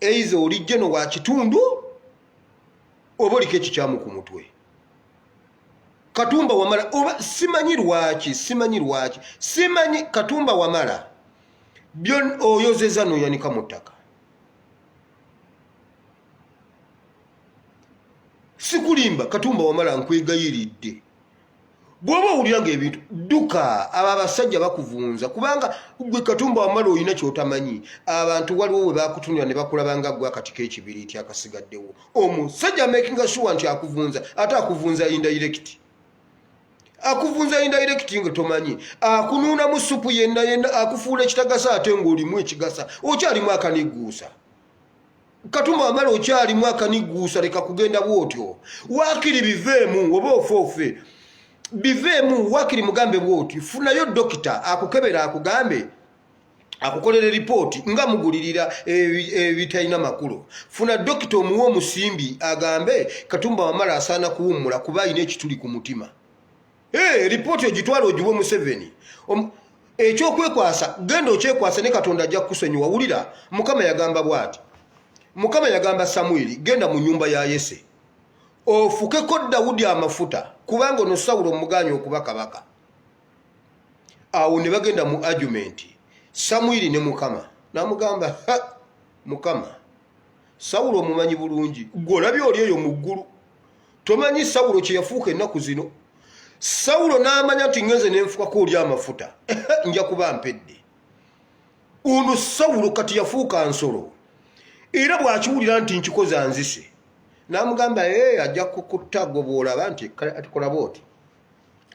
Speaker 1: eiza oli jeno wa kitundu oba oliko ekikyamu ku mutwe Katumba Wamala oba simanyi Katumba Wamala byo oyozeza noyanika mu ttaka sikulimba Katumba Wamala nkwegayiridde bw'oba owulira ng'ebintu dduka abo abasajja bakuvunza kubanga gwe Katumba Wamala olina kyotamanyi abantu waliwo we bakutunira ne bakulabanga gwe akati k'ekibiriiti akasigaddewo omusajja making sure nti akuvunza ate akuvunza indirect nga tomanyi akunuuna mu supu yenna akufuula ekitagasa ate ng'olimu ekigasa okyalimu akaniguusa Katumba Wamala okyalimu akaniguusa leka kugenda bw'otyo waakiri biveemu oba ofoofe biveemu wakiri mugambe bwoti funayo dokita akukebera akugambe akukolera ripooti nga mugulirira ebitalina makulu funa dokita omuwa omusimbi agambe Katumba Wamala asaana kuwummula kuba alina ekituli ku mutima ripooti ogitwala ogiwe Museveni ekyokwekwasa genda okyekwasa ne Katonda ajja kukusonyiwa wulira Mukama yagamba bwati Mukama yagamba Samwiri genda mu nnyumba ya Yese ofukeko Dawudi amafuta kubanga ono Sawulo muganya okuba kabaka awo ne bagenda mu argument Samwiri ne Mukama namugamba Mukama Sawulo omumanyi bulungi gw'olabye oli eyo mu ggulu tomanyi Sawulo kye yafuuka ennaku zino Saulo n'amanya nti ngenze n'enfuka ko oli amafuta nja kuba mpedde. Ono Saulo kati yafuuka nsolo era bw'akiwulira nti nkikoze anzise n'amugamba ajja kukutta gwe bw'olaba nti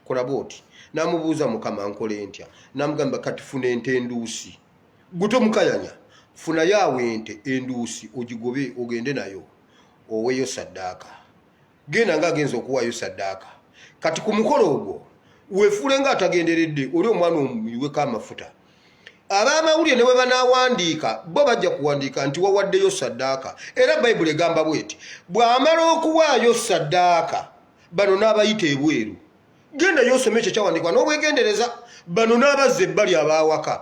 Speaker 1: kola booti. N'amubuuza Mukama nkole ntya? N'amugamba kati funa ente enduusi, gwe tomukayanya, funa yaawe ente enduusi ogigobe ogende nayo oweeyo saddaaka. Genda ng'agenza okuwaayo saddaaka. Kati ku mukolo ogwo weefuule ng'atagenderedde oli omwana omuyiweko amafuta. Ab'amawulire ne bwe banaawandiika bo bajja kuwandiika nti wawaddeyo saddaaka. Era Bayibuli egamba bw'eti bw'amala okuwaayo saddaaka bano n'abayita ebweru. Genda yosome ekyo kyawandiikwa n'obwegendereza. Bano n'abazza ebbali abaawaka.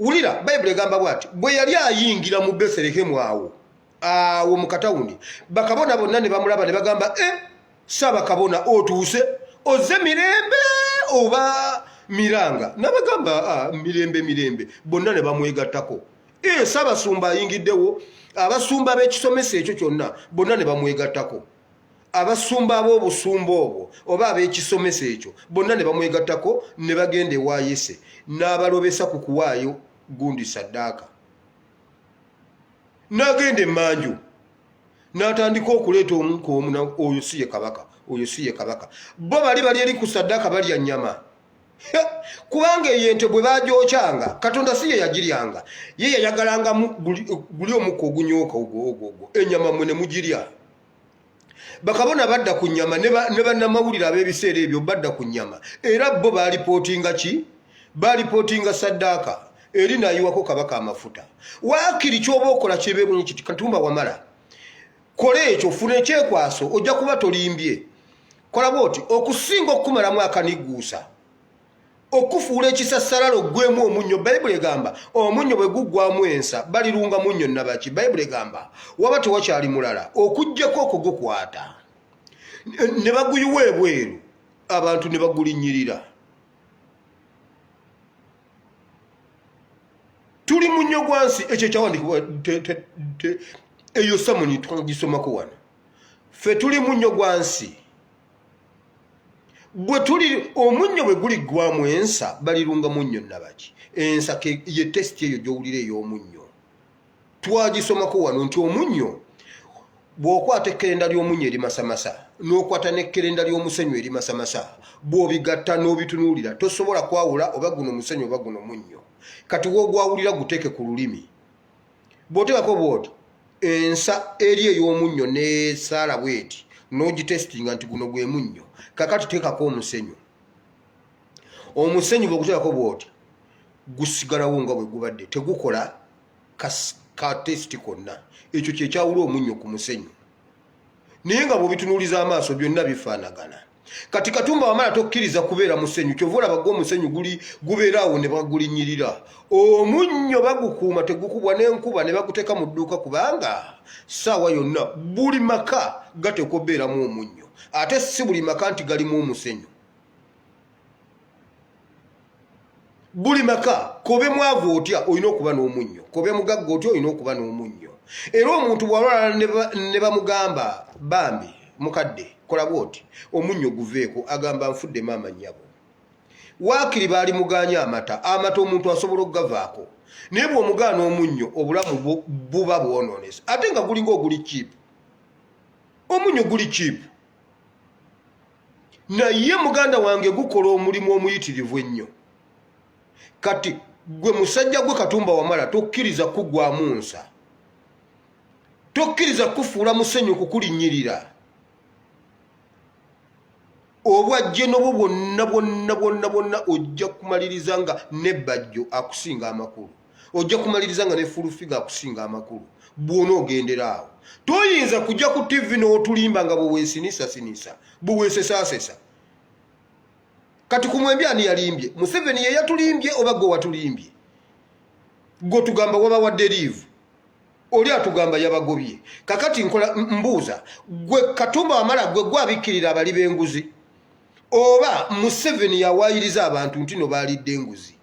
Speaker 1: Wulira Bayibuli egamba bw'ati bwe yali ayingira mu Beselekemu awo mu katawuni, bakabona bonna ne bamulaba ne bagamba Ssaabakabona otuuse ozze mirembe oba miranga? N'abagamba mirembe. Bonna ne bamwegattako. Ssaabasumba ayingiddewo, abasumba b'ekisomesa ekyo kyonna bonna ne bamwegattako. Abasumba ab'obusumba obwo oba ab'ekisomesa ekyo bonna ne bamwegattako ne bagenda ewa Yese n'abalobesa ku kuwaayo gundi saddaaka. N'agenda emmanju n'atandika okuleeta omuntu omu, oyo si ye kabaka. Bo bali eri ku saddaaka balya nnyama. Kubanga eyo ente bwe baagyookyanga Katonda si ye yagiryanga, ye yayagalangamu guli omukka ogunyooka ogwo ennyama mwe ne mugirya. Bakabona badda ku nnyama ne bannamawulire ab'ebiseera ebyo badda ku nnyama. Era bo baalipootinga ki? Baalipootinga saddaaka eri n'ayiwako kabaka amafuta. Waakiri ky'oba okola kibeebunya kiti Katumba Wamala, kola ekyo, funa ekyekwaso, ojja kuba tolimbye. Kola bw'oti okusinga okukumalamu akanigguusa, okufuula ekisassalalo gwemu omunnyo. Bayibuli egamba omunnyo bwe guggwamu ensa balirunga munnyo nabaki. Bayibuli egamba waba tewakyali mulala okuggyako okugukwata ne baguyiwa ebweru, abantu ne bagulinnyirira. Tuli munnyo gwa nsi. Ekyo kyawandikibwa eyo Samoni twagisomako wano. Ffe tuli munnyo gwa nsi. Bwe tuli omunnyo bwe guliggwamu ensa balirunga munnyo nabaki. Ensa ye tesiti eyo gy'owulira ey'omunnyo. Twagisomako wano nti omunnyo bw'okwata ekkerenda ly'omunnyo eri masamasa n'okwata n'ekkerenda ly'omusenyu eri masamasa, bw'obigatta n'obitunuulira tosobola kwawula oba guno musenyu oba guno munnyo. Kati woogwawulira guteeke ku lulimi. Bw'oteekako bw'oti ensa eri ey'omunnyo n'esaala bw'eti n'ogitesitinga nti guno gwe munnyo. Kakati teekako omusenyu. Omusenyu bw'oguteekako bw'oti gusigalawo nga bwe gubadde, tegukola ka tesiti konna. Ekyo kye kyawula omunnyo ku musenyu. Naye nga bw'obitunuuliza amaaso byonna bifaanagana. Kati Katumba Wamala tokkiriza kubeera musenyu, kyova olaba gw'omusenyu gubeera awo ne bagulinnyirira. Omunnyo bagukuuma tegukubwa n'enkuba ne baguteeka mu dduuka, kubanga ssaawa yonna buli maka gateekwa obbeeramu omunnyo. Ate si buli maka nti galimu omusenyu. Buli maka kobe mwavu otya olina okuba n'omunnyo, kobe mugagga otya olina okuba n'omunnyo. Era omuntu bw'alwala ne bamugamba bambi mukadde kola bw'oti omunnyo guveeko, agamba nfudde maama nnyabo. Waakiri baali mugaanya amata omuntu asobola okugavaako. Naye bw'omugaana omunnyo obulamu buba bwonoonese. Ate nga gulinga oguli kiipu. Omunnyo guli kiipu. Naye muganda wange gukola omulimu omuyitirivu ennyo. Kati gwe musajja gwe Katumba Wamala tokkiriza kuggwamu nsa. Tokkiriza kufuula musenyu kukulinnyirira. Obwajje n'obwo bwonna ojja kumaliriza nga n'ebbajjo akusinga amakulu. Ojja kumaliriza nga n'effulufiga akusinga amakulu. Bw'onoogendera awo. Toyinza kujja ku TV n'otulimba nga bwe weesinisa, bwe weesesasesa. Kati ku mwembi ani yalimbye? Museveni ye yatulimbye oba gwe watulimbye? Gwe tugamba wabawadde liivu. Oli atugamba yabagobye. Kakati mbuuza, gwe Katumba Wamala gwe gwabikkirira abali b'enguzi? Oba Museveni yawaayiriza abantu nti no baalidde enguzi?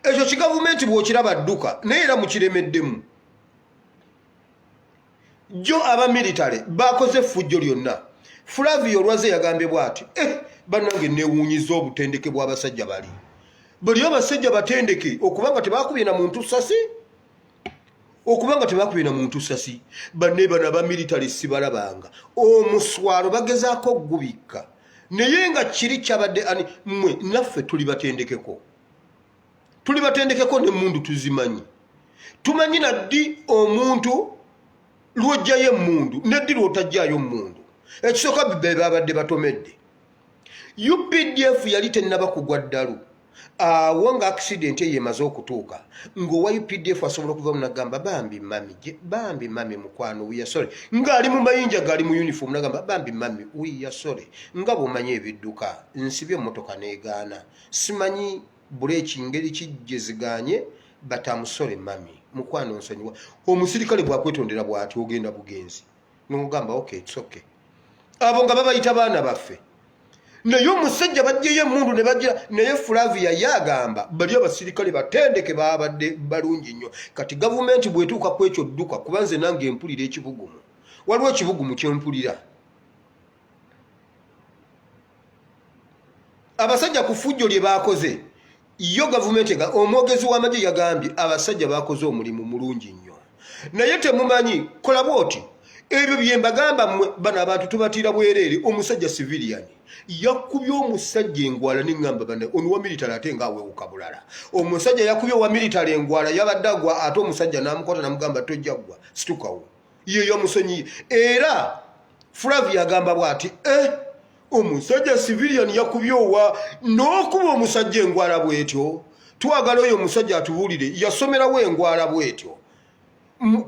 Speaker 1: Ekyo kigavumenti bw'okiraba dduka naye era mukiremeddemu. Jjo aba military bakoze effujjo lyonna. Flavio olwaze yagambye bw'ati bannange neewuunyiza obutendeke bw'abasajja bali abasajja batendeke okubanga tebakubye na muntu ssasi banne bana ba military sibalabanga omuswalo bagezaako gubikka naye nga kiri kyabadde ani mmwe naffe tuli batendekeko ne mundu tuzimanyi tumanyi naddi omuntu lwojjayo emundu neddi lwotajjaayo mundu ekisooka be babadde batomedde UPDF yali tennaba kugwa ddalu awo nga accident yemaze okutuuka ng'owa UPDF asobola okuva munagamba bambi mami mukwano wiya sorry ng'ali mu mayinja gali mu uniform nagamba bambi mami wiya sorry nga bw'omanyi ebidduka nsibye emmotoka n'egaana simanyi buleeki ngeri kijjeziganye batamusole mami mukwano nsonyiwa omusirikale bwakwetondera bw'ati ogenda bugenzi n'ogamba okay it's okay abo nga babayita baana baffe naye omusajja bajjeyo emundu ne bagira naye Flavia yagamba bali abasirikale batendeke babadde balungi nnyo kati gavumenti bwetuuka ku ekyo dduka kubanze nange empulira ekibugumu waliwo ekibugumu kyempulira abasajja ku fujjo lye baakoze yo gavumenti omwogezi w'amagye yagambye abasajja baakoze omulimu mulungi nnyo naye temumanyi kola bwoti ebyo bye mbagamba mmwe bano abantu tubatiira bwereere omusajja civilian yakubye omusajja engwala n'eŋŋamba bana ono wa military ate ng'aweewuka bulala omusajja yakubye owa military engwala yabadde agwa ate omusajja n'amukwata n'amugamba tojja ggwa situkawo ye yamusonyiye era Flavia agamba bw'ati omusajja civilian yakubye owa n'okuba omusajja engwala bw'etyo twagala oyo omusajja atubuulire yasomerawo engwala bw'etyo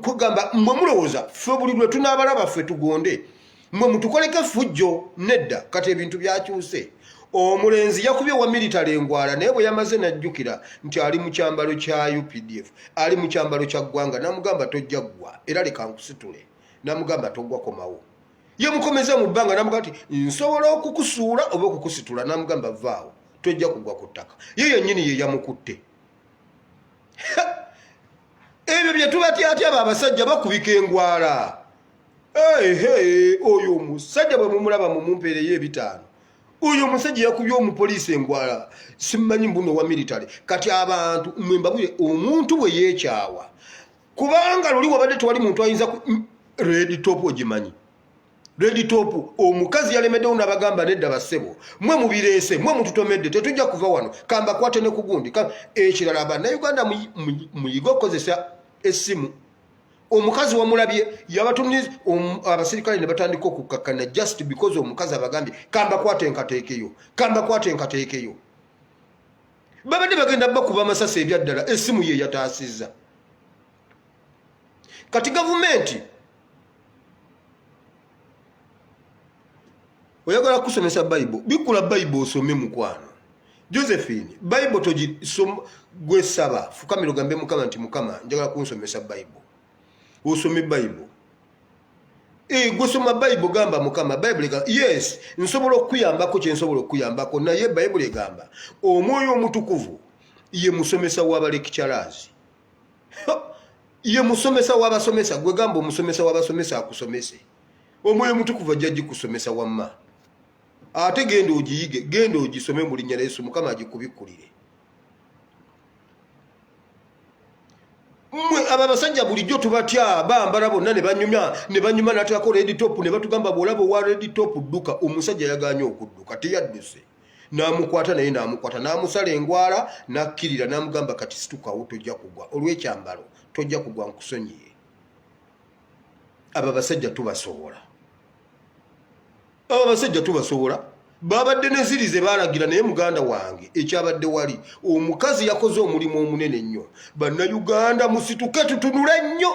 Speaker 1: kugamba mmwe mulowooza ffe buli lwe tunaabalaba ffe tugonde mmwe mutukoleke fujjo nedda kati ebintu byakyuse omulenzi yakubye wa military engwala naye bwe yamaze najjukira nti ali mu kyambalo kya UPDF ali mu kyambalo kya ggwanga n'amugamba tojja ggwa era leka nkusitule n'amugamba toggwa komawo ye mukomeze mu bbanga n'amugamba nti nsobola okukusuula oba okukusitula n'amugamba vaawo tojja kugwa ku ttaka ye yennyini ye yamukutte ebyo bye tubatya abo abasajja bakubika engwala oyo omusajja bwe mumulaba mumumpeereyo 5 oyo omusajja yakubye omupoliisi engwala simanyi mbuno wa military kati abantu mwembabwire omuntu bwe yeekyawa kubanga luli wabadde tewali muntu ayinza red top ogimanyi red top omukazi yalemeddewo n'abagamba nedda bassebo mwe mubireese mwe mututomedde tetujja kuva wano kamba kwate ne kugundi ekirala abannayuganda muyiga okukozesa essimu omukazi wamulabye yabatumye abasirikale ne batandika okukakkana just because omukazi abagambye kamba kwate enkateekeyo babadde bagenda bakuba amasasi ebyaddala essimu ye yataasizza kati gavumenti oyagala kusomesa Bible bikula Bible osome mukwano Josephine Bible togisoma gwesaba fukamiro gambe mukama nti mukama njagala kunsomesa Bible osome Bible gwesoma Bible gamba mukama Bible yes nsobola okuyambako kye nsobola okuyambako naye Bible egamba omwoyo omutukuvu ye musomesa w'abalekicalazi ye musomesa w'abasomesa gwe gamba omusomesa w'abasomesa akusomese omwoyo omutukuvu ajja gikusomesa wamma ate genda ogiyige genda ogisome mu linnya lya Yesu mukama agikubikulire mmwe aba basajja bulijjo tubatya bambala bonna ne banyuma n'ateekako red top ne batugamba bw'olaba owa red top dduka omusajja yaganye okudduka teyadduse n'amukwata naye n'amukwata n'amusala engwala n'akkirira n'amugamba kati situkawo tojja kugwa olw'ekyambalo tojja kugwa nkusonyiye aba basajja tubasobola babadde ne ziri ze baalagira naye muganda wange ekyabadde wali omukazi yakoze omulimu omunene nnyo bannayuganda musituke tutunule nnyo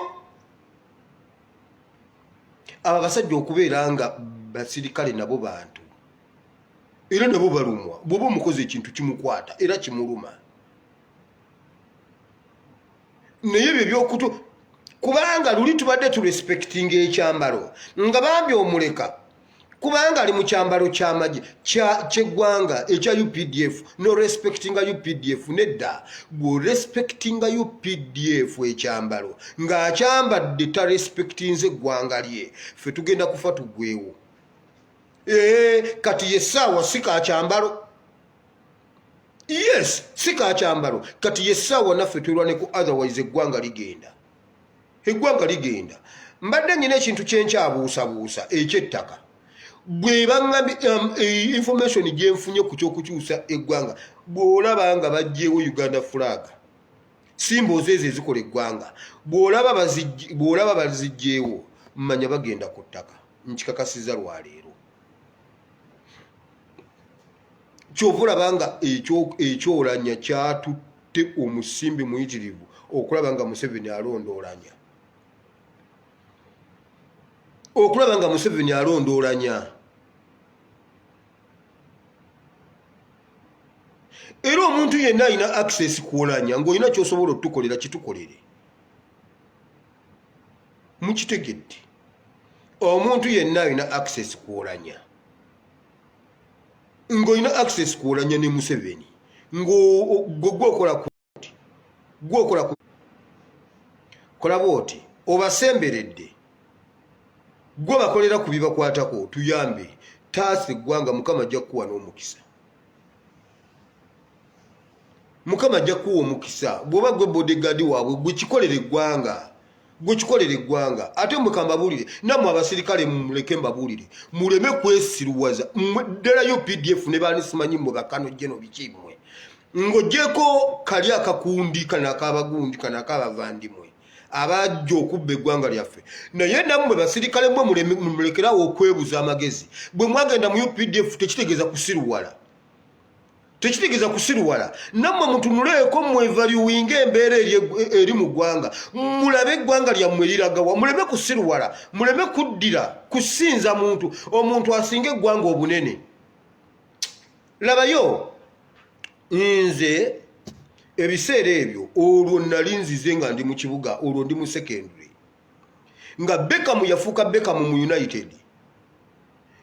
Speaker 1: aba basajja okubeera nga basirikale nabo bantu era nabo balumwa bw'oba omukozi ekintu kimukwata era kimuluma naye ebyo ebyokutu kubanga luli tubadde turespectinga ekyambalo nga bambi omuleka kubanga ali mu kyambalo ky'amagye ky'eggwanga ekya UPDF no respectinga UPDF nedda gwe respectinga UPDF ekyambalo ng'akyambadde ta respectinze eggwanga lye ffe tugenda kufa tugwewo kati yesawa sika kyambalo. Yes, sika kyambalo. Kati yesawa naffe tulwane ku otherwise eggwanga ligenda. Eggwanga ligenda. Mbadde nyina ekintu kyenkyabuusabuusa ekyettaka. Bwe bangambi information gye nfunye ku kyokukyusa eggwanga bw'olaba nga baggyeewo Uganda flag simbozo ezo ezikola eggwanga bw'olaba baziggyeewo mmanya bagenda ku ttaka nkikakasiza lwaleero kyova olaba nga ekyolanya kyatutte omusimbi muyitirivu okulaba nga Museveni alondoolanya era omuntu yenna alina access kuolanya ng'olina ky'osobola otukolera kitukolere mukitegedde omuntu yenna alina access kuolanya ng'olina access kuolanya ne Museveni gwokola kola bwoti obasemberedde gwe bakolera ku bibakwatako tuyambe taasa eggwanga Mukama ajja kukuwa n'omukisa Mukama ajja kuwa omukisa bw'oba gwe bodyguard waabwe gwe kikolera eggwanga ate mukambabulire nammwe abasirikale muleke mbabulire muleme kwesiruwaza ddala UPDF ne baani simanyi mmwe bakano jeno biki mmwe ng'oggyeko kali akakundi kano ak'abagundi kano ak'abavandimwe abajja okubba eggwanga lyaffe naye nammwe basirikale mmwe mulekerawo okwebuza amagezi bwe mwagenda mu UPDF tekitegeeza kusiruwala nammwe mutunuleeko mwevaluwinga embeera eri mu ggwanga mulabe eggwanga lyammwe liragawa muleme kusiruwala muleme kuddira kusinza omuntu asinga eggwanga obunene labayo nze ebiseera ebyo olwo nali nzize nga ndi mu kibuga olwo ndi mu secondary nga Beckham yafuuka Beckham mu United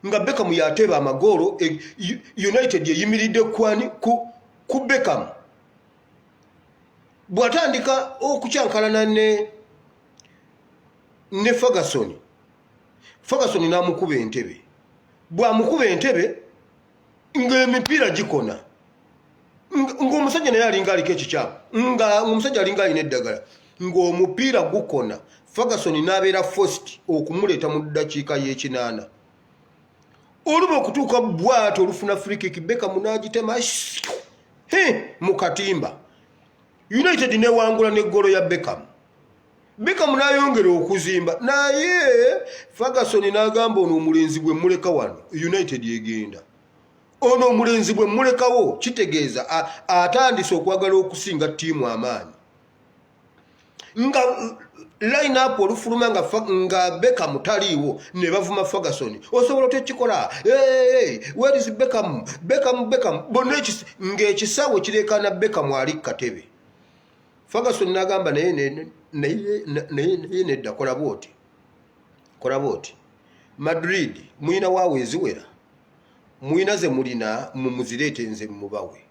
Speaker 1: nga Beckham yateeba amagoolo United yeyimiridde ku Beckham bw'atandika okukyankalana ne Ferguson n'amukuba entebe bw'amukuba entebe ng'emipiira gikona ng'omusajja naye alinga aliko ekikyamu ng'omusajja alinga alina eddagala ng'omupiira gukona Ferguson n'abeera forced okumuleeta mu ddakiika y'ekinaana oluba okutuuka bw'atyo olufuna free kick Beckham n'agitema mu katimba United newangula n'eggolo ya Beckham n'ayongera okuzimba naye Ferguson n'agamba ono omulenzi bwe muleka wano United egenda ono omulenzi bwe mulekawo kitegeeza atandise okwagala okusinga ttiimu amaanyi nga line up olufuluma nga Beckham taliiwo ne bavuma Ferguson osobola otekikola where is Beckham bonna ng'ekisaawe kireekana Beckham ali katebe Ferguson n'agamba naye nedda kola bwoti Madrid muyina waawe eziwera muyina ze mulina mumuzireete nze mubawe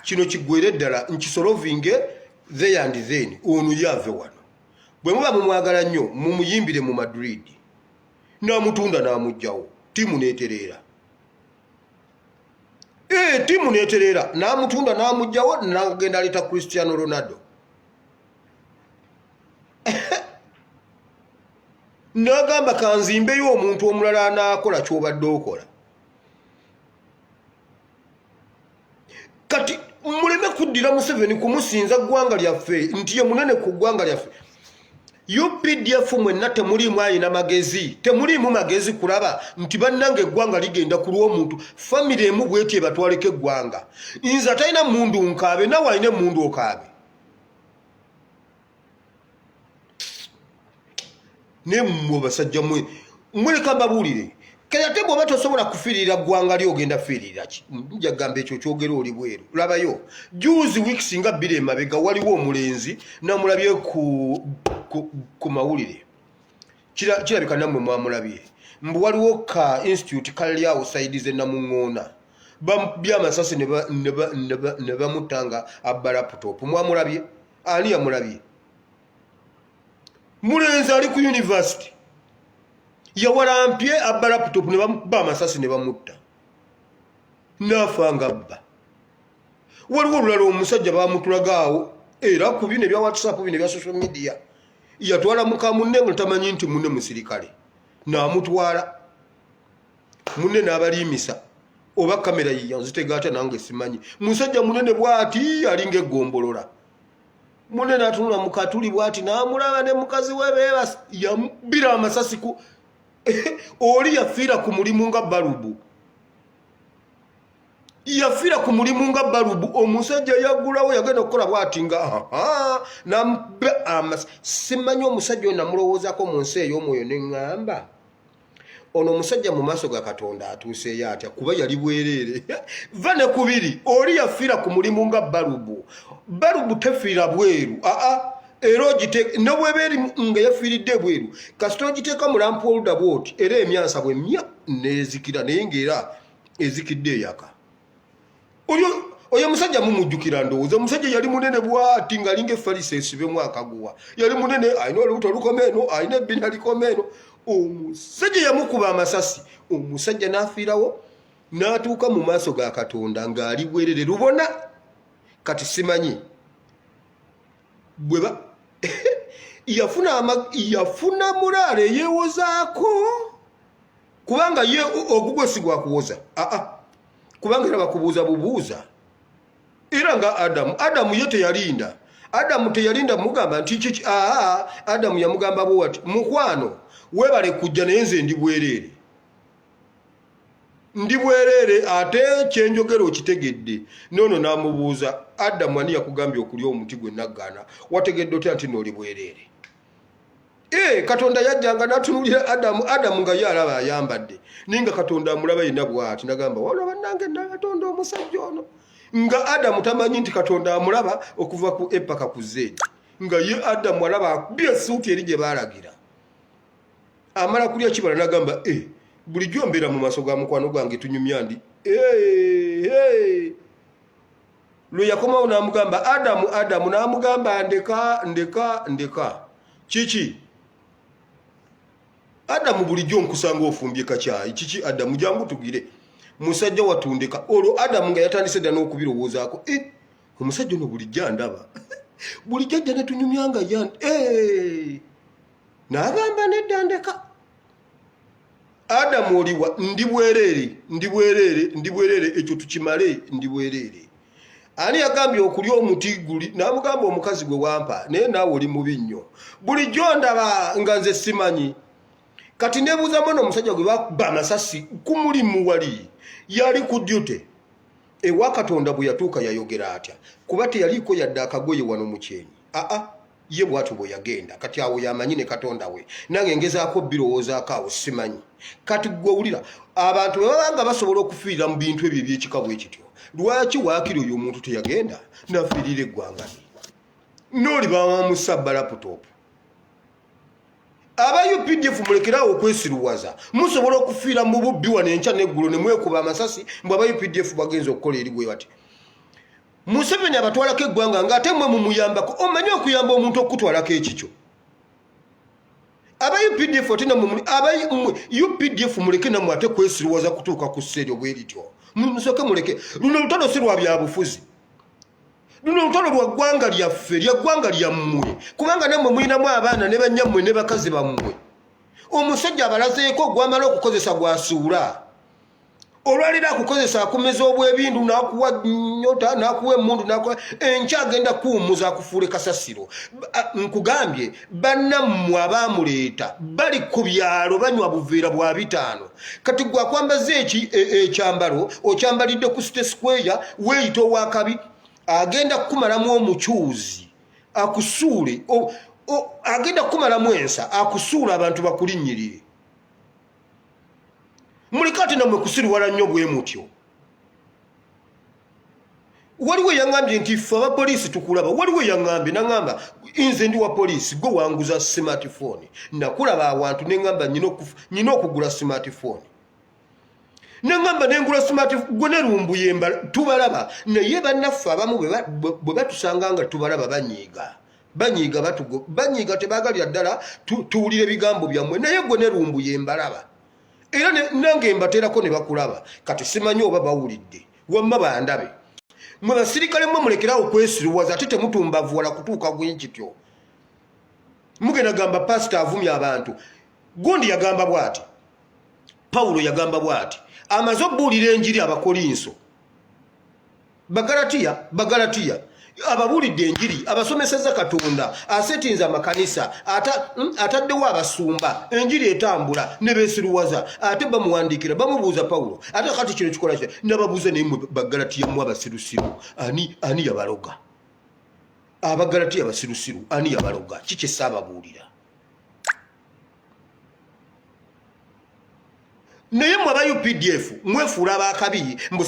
Speaker 1: kino kiggwere ddala nkisolovinge they and then ono yave wano bwe muba mumwagala nnyo mumuyimbire mu Madrid n'amutunda n'amugjawo tiimu neetereera tiimu neetereera n'amutunda n'amugjawo n'agenda aleeta Cristiano Ronaldo n'agamba kanzimbeyo omuntu omulala anaakola ky'obadde okola kati muleme kuddira Museveni kumusinza ggwanga lyaffe nti ye munene ku ggwanga lyaffe UPDF mwenna temuliimu ayina magezi temuliimu magezi kulaba nti bannange eggwanga ligenda ku lw'omuntu famire emu bwetyo ebatwaleko eggwanga nze atalina mundu nkaabe nawe alina emundu okaabe ne mmwe basajja muleka mbabuulire kaya te bw'oba tosobola kufiirira ggwanga lyo ogenda fiirira ki njagamba ekyo kyogera oli bweru labayo juzi weeks nga 2 emabega waliwo omulenzi namulabye ku mawulire kirabika nammwe mwamulabye mbu waliwo ka institute kali awo saidi ze namuŋŋoona byamasasi ne bamutta abba laptop mwamulabye ani yamulabye mulenzi ali ku university yawalampye abba laptop ne bamuba amasasi ne bamutta nafa nga abba. Waliwo olulala omusajja bamutulagaawo era ku bino ebya WhatsApp bino ebya social media yatwala muka munne nga tamanyi nti munne musirikale n'amutwala munne n'abalimisa oba kamera yanzitega ate nange simanyi musajja munene bwati alinga egombolola munne n'atunula mukatuli bwati n'amulaba ne mukazi we beebasi yamubira amasasi ku oli yafiira ku mulimu nga balubu yafira ku mulimu nga balubu omusajja yagulawo yagenda okukola bwati nga simanyi omusajja ono namulowoozako mu nsi ey'omwoyo ne ŋŋamba ono omusajja mu maaso ga Katonda atuuseeyo atya kuba yali bwereere va ne kubiri oli yafira ku mulimu nga balubu tefiira bweru era ne bweba eri nga yafiiridde bweru kasita ogiteeka mu lampu oluda bwoti era emyansa bwe mya neezikira naye ng'era ezikidde eyaka. Oyo musajja mumujjukira ndowooza omusajja yali munene bwati nga alinga effalisa esibemu akaguwa yali munene alina olubuto olukoma eno alina ebbina likoma eno omusajja yamukuba amasasi omusajja n'afiirawo n'atuuka mu maaso ga Katonda ng'ali bwerere lubona kati simanyi bweba yafuna mulaala eyeewozaako kubanga ye ogugwe si gwakuwoza kubanga era bakubuuza bubuuza era nga Adamu ye teyalinda Adamu teyalinda mugamba nti kiki Adamu yamugamba bwati mukwano webale kujja naye nze ndi bwereere ate kyenjogera okitegedde nono n'amubuuza Adamu ani yakugambye okulya omuti gwe naggaana wategedde otya nti n'oli bwereere Katonda yajjanga n'atunulira Adamu nga ye alaba ayambadde ninga Katonda amulaba yenna bw'ati nagamba walaba nange Katonda omusajja ono nga Adamu tamanyi nti Katonda amulaba okuva ku epaka ku Z nga ye Adamu alaba akubye essuuti eri gye baalagira amala kulya kibala nagamba bulijjo mbeera mu maaso ga mukwano gwange tunyumya ndi lwe yakomawo n'amugamba Adamu n'amugamba ndeka kiki Adamu bulijjo nkusanga ofumbye kacyayi kiki Adamu jangu tugire musajja watundika olwo Adamu nga yatandise dda n'okubirowoozaako omusajja ono bulijjo ndaba bulijjo ajja ne tunyumyanga n'agamba nedda ndeka Adamu oliwa ndi bwereere ekyo tukimale ndi bwereere ani yagambye okulya omuti guli n'amugamba omukazi gwe wampa naye naawe oli mubi nnyo bulijjo ndaba nga nze simanyi kati nebuuza mwana omusajja gwe bakuba amasasi ku mulimu wali yali ku duty ewa Katonda bwe yatuuka yayogera atya kuba teyaliko yadde akagoye wano mu kyenyi ye bwatyo bwe yagenda kati awo yamanyi ne Katonda we nange ngezaako birowoozaako awo simanyi kati gwe wulira abantu bwe babanga basobola okufiirira mu bintu ebyo ebyekika bwe kityo lwaki waakiri oyo omuntu teyagenda nafiirira eggwanga n'oli bamusa laptop aba UPDF mulekerawo okwesiruwaza musobola okufiira mu bubbi wano enkya n'eggulo ne mwekuba amasasi mbwe aba UPDF bagenza okukola eri bwe bati Museveni abatwalako eggwanga ng'ate mmwe mumuyambako omanyi okuyamba omuntu okutwalako ekikyo aba UPDF otina UPDF muleke namwe ate kwesiruwaza kutuuka ku sseryo bwe lityo musoke muleke luno lutalo si lwa byabufuzi luno lutalo lwa ggwanga lyaffe lya ggwanga lyammwe kubanga nammwe mulinamu abaana ne bannyammwe ne bakazi bammwe omusajja abalazeeko gwamala okukozesa gwasuula olwalira akukozesa akumeza obwebindu n'akuwa nyota n'akuwa emmundu n'akuwa enkya agenda kuwummuza akufuule kasasiro nkugambye bannammwe abaamuleeta bali ku byalo banywa buveera bwa 5 kati gwe akwambaza ekyambalo okyambalidde ku City Square weeyita owakabi agenda kukumalamu omukyuzi akusuule agenda kukumalamu ensa akusuule abantu bakulinnyirire mulikati namwe kusiriwala nnyo bwe mutyo waliwo yangambye nti ffe abapoliisi tukulaba waliwo yangambye nangamba nze ndi wa poliisi gwe wanguza smartphone nakulaba awantu nengamba nyina okugula smartphone nengamba nengula smartphone gwe nerumbuyemba tubalaba naye bannaffe abamu bwe batusanga nga tubalaba banyiiga banyiga batugo banyiga tebagalira ddala tuwulire bigambo byammwe naye gwe ne lumbu yembalaba era nange mbateerako ne bakulaba kati simanyi oba bawulidde wamma bandabe mwe basirikale mmwe mulekerawo kwesiruwaza ate temutumbavuwala kutuuka bwenkityo mugenda gamba pasita avumya abantu gundi yagamba bw'ati Pawulo yagamba bw'ati amaze okubuulira enjiri abakolinso bagalatiya ababuulidde enjiri abasomeseza Katonda asetinza amakanisa ataddewo abasumba enjiri etambula ne beesiruwaza ate bamuwandiikira bamubuuza Pawulo ate kati kino kikola kya nababuuza naye mmwe bagalatiya mu abasirusiru ani yabaloga abagalatiya abasirusiru ani yabaloga kiki saababuulira naye mwe aba UPDF mwefuula abakabi mbu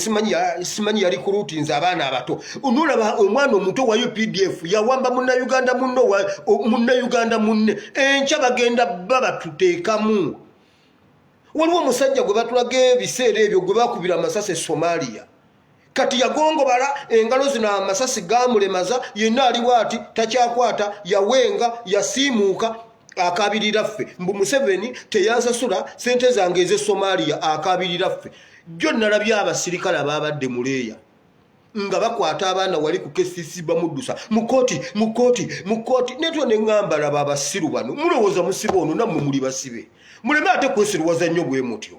Speaker 1: simanyi yali kulutinza abaana abato onolaba omwana omuto wa UPDF yawamba munnayuganda munne enkya bagenda babatuteekamu waliwo omusajja gwe batulaga ebiseera ebyo gwe bakubira amasasi e Somalia kati yagongobala engalo zino amasasi gamulemaza yenna aliwo ati takyakwata yawenga yasiimuuka akabirira ffe mbu Museveni teyansasula sente zange eze Somalia akabirira ffe jjo nalabye abasirikale ababadde muleeya nga bakwata abaana wali ku KCC bamuddusa mukooti netwe ne ngamba laba abasiru bano mulowooza musibe ono nammwe muli basibe muleme ate kwesiruwaza nnyo bwe mutyo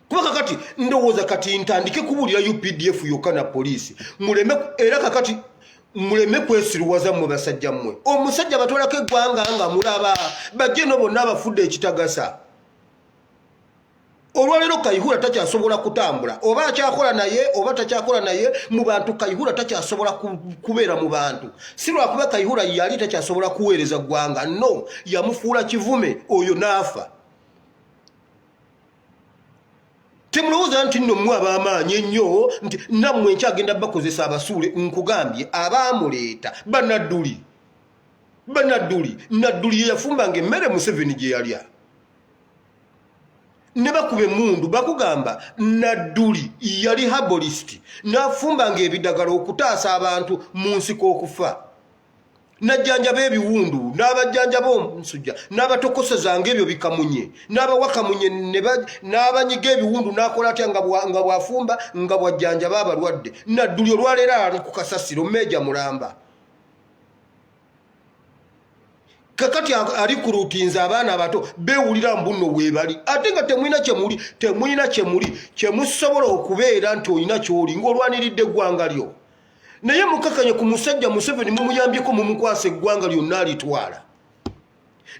Speaker 1: kuba kakati ndowooza kati ntandike kubuulira UPDF yokka na poliisi muleme era kakati muleme kwesiruwaza mmwe basajja mmwe omusajja batwalako eggwanga nga mulaba bajje no bonna abafudde ekitagasa olwaleero Kayihura takyasobola kutambula oba akyakola naye oba takyakola naye mu bantu Kayihura takyasobola kubeera mu bantu si lwakuba Kayihura yali takyasobola kuweereza ggwanga no yamufuula kivume oyo n'afa temulowooza nti nno mmwe ab'amaanyi ennyo nti nammwe nkyagenda bakozesa abasuule nkugambye abaamuleeta banadduli nadduli ye yafumbanga emmere Museveni gye yalya ne bakuba emmundu bakugamba nadduli yali habolisiti n'afumbanga ebidagala okutaasa abantu mu nsiko okufa najjanjaba ebiwundu n'abajjanjaba omusujja n'abatokosezanga ebyo bikamunye n'abawakamunye n'abanyiga ebiwundu n'akola atya nga bwafumba nga bwajjanjaba abalwadde nadduli olwaleero ali ku kasasiro Meeja Mulamba kakati ali kulutinza abaana abato beewulira mbuno weebali ate nga temulina kyemuli kyemusobola okubeera nti olina kyoli ng'olwaniridde eggwanga lyo naye mukakanye ku musajja Museveni mumuyambyeko mumukwasa eggwanga lyonna alitwala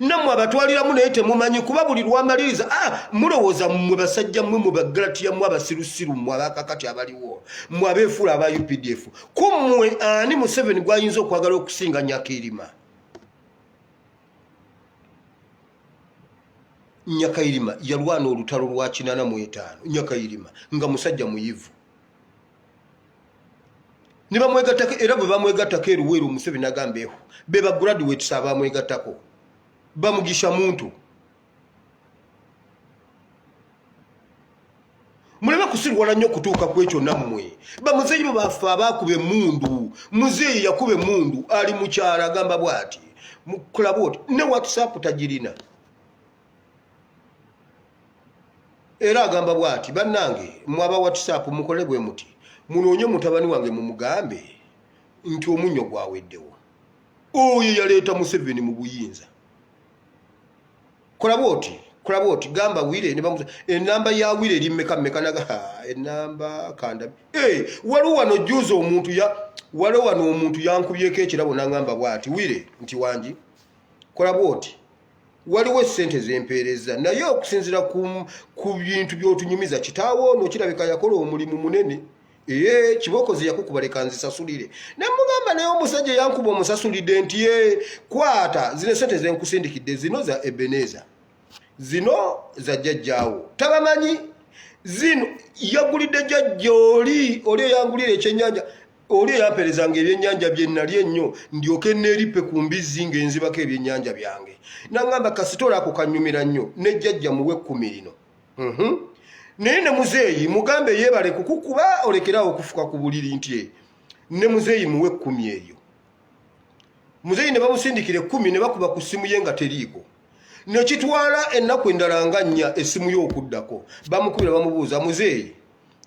Speaker 1: nammwe abatwaliramu naye temumanyi kuba buli lwamaliriza mulowooza mmwe basajja mmwe mu bagalatiya mmwe abasirusiru mmwe abakakati abaliwo mmwe abeefuula aba UPDF ku mmwe ani Museveni gwayinza okwagala okusinga Nyakairima Nyakairima yalwana olutalo lwa 85 Nyakairima nga musajja muyivu ne bamwegattako era bwe bamwegattako eruweero Museveni agambeeho be bagraduates abamwegattako bamugisha muntu muleme kusirwala nnyo kutuuka ku ekyo nammwe bamuzeeyi be baffe abaakuba emmundu muzeeyi yakuba emmundu ali mukyala agamba bw'ati mukola bwoti ne WhatsApp tagirina era agamba bw'ati bannange mwaba WhatsApp mukole bwe muti munoonye mutabani wange mumugambe nti omunnyo gwaweddewo oyo yaleeta Museveni mu buyinza kola bwoti gamba Wire ne bamuza enamba ya Wire eri mmeka naga enamba kanda waliwo wano juzo omuntu yankubyeko ekirabo n'angamba bw'ati Wire nti wangi kola bwoti waliwo essente zempeereza naye okusinzira ku bintu by'otunyumiza kitaawo ono kirabika yakola omulimu munene kibokozi yakukuba leka nzisasulire nemugamba naye omusajja yankuba omusasulidde nti kwata zino sente zenkusindikidde zino za Ebeneza zino za jjajjaawo tabamanyi zino yagulidde jjajja oli eyangulira ekyennyanja oli eyampeerezanga ebyennyanja bye nnali ennyo ndyoke neeripe ku mbizzi ng'enzibako ebyennyanja byange nangamba kasitoola ako kanyumira nnyo ne jjajja muwe 10 lino naye ne muzeeyi mugambe yeebale kukukuba olekerawo okufuka ku buliri nti ne muzeeyi muwe 10 eyo muzeeyi ne bamusindikire 10 ne bakuba ku simu ye nga teriiko ne kitwala ennaku endala nga 4 essimu y'okuddako bamukubira bamubuuza muzeeyi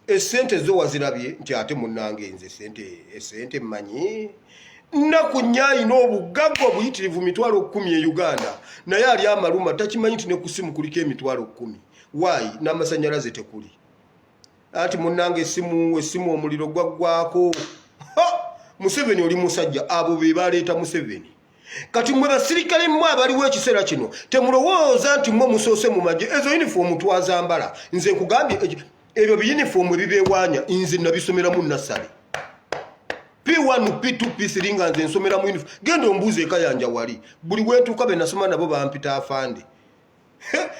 Speaker 1: essente zo wazirabye nti ate munnange nze essente mmanyi nnaku 4 ayina obugagga obuyitirivu 10,000 e Uganda naye ali amaluma takimanyi nti ne ku simu kuliko 10,000 waayi n'amasanyalaze tekuli ati munnange essimu omuliro gwaggwako Museveni oli musajja abo be baleeta Museveni kati mwe basirikale mmwe abaliwo ekiseera kino temulowooza nti mmwe musoose mu magye ezo yunifoomu twazambala nze nkugambye ebyo biyunifoomu ebibeewaanya nze nabisomeramu nasale P1 P2 P3 nga nze nsomera mu yunifoomu genda ombuuza eka yanja wali buli weetuuka be nasoma nabo bampita afande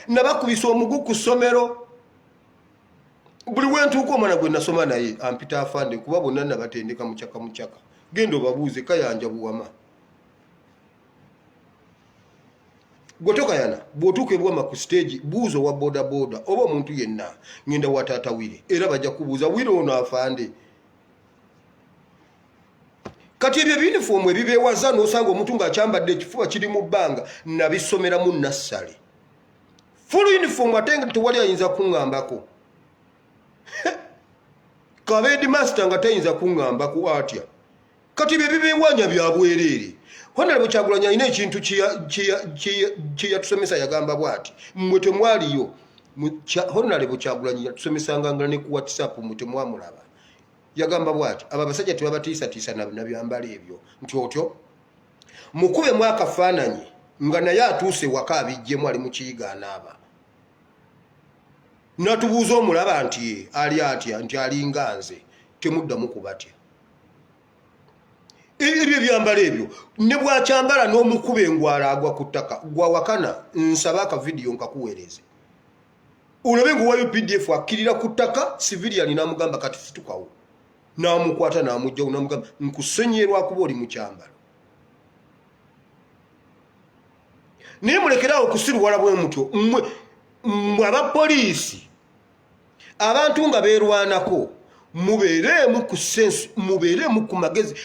Speaker 1: nabakubisa omugu ku ssomero buli wentuuka omwana gwe nasoma naye ampita afande kuba bonna nabatendeka mukyaka genda obabuuze kayanja buwama Gotokayana bwotuuka ebwama ku stage buuzo wa boda oba omuntu yenna ngenda wa taata Wire era bajja kubuuza Wire ono afande kati ebyo biyunifoomu ebibeewaza n'osanga omuntu ng'akyambadde ekifuba kiri mu bbanga nabisomeramu nassale full uniform ate nga tewali ayinza kuŋŋambako Kabedi master nga tayinza kuŋŋambako atya kati bye bibeewaanya bya bwereere Honorable Kyagulanyi alina ekintu kye yatusomesa yagamba bw'ati mmwe temwaliyo Honorable Kyagulanyi yatusomesanga nga ne ku WhatsApp mmwe temwamulaba yagamba bw'ati abo abasajja tebabatiisatiisa nabyambala ebyo nti otyo mukube mwakafaananyi nga naye atuuse waka abijjemu ali mu kiyiga anaaba natubuuza omulaba nti ali atya nti alinga nze temuddamu kubatya ebyo byambala ebyo ne bwakyambala n'omukuba engwala agwa ku ttaka gwa wakana nsaba akavidiyo nkakuweereze olabe nga owa UPDF akkirira ku ttaka civilian n'amugamba kati situkawo n'amukwata n'amugjawo n'amugamba nkusenyerwa kuba oli mu kyambalo naye mulekerawo kusirwala bwe mutyo mmwe abapoliisi abantu nga beerwanako mubeeremu ku sensu mubeeremu ku magezi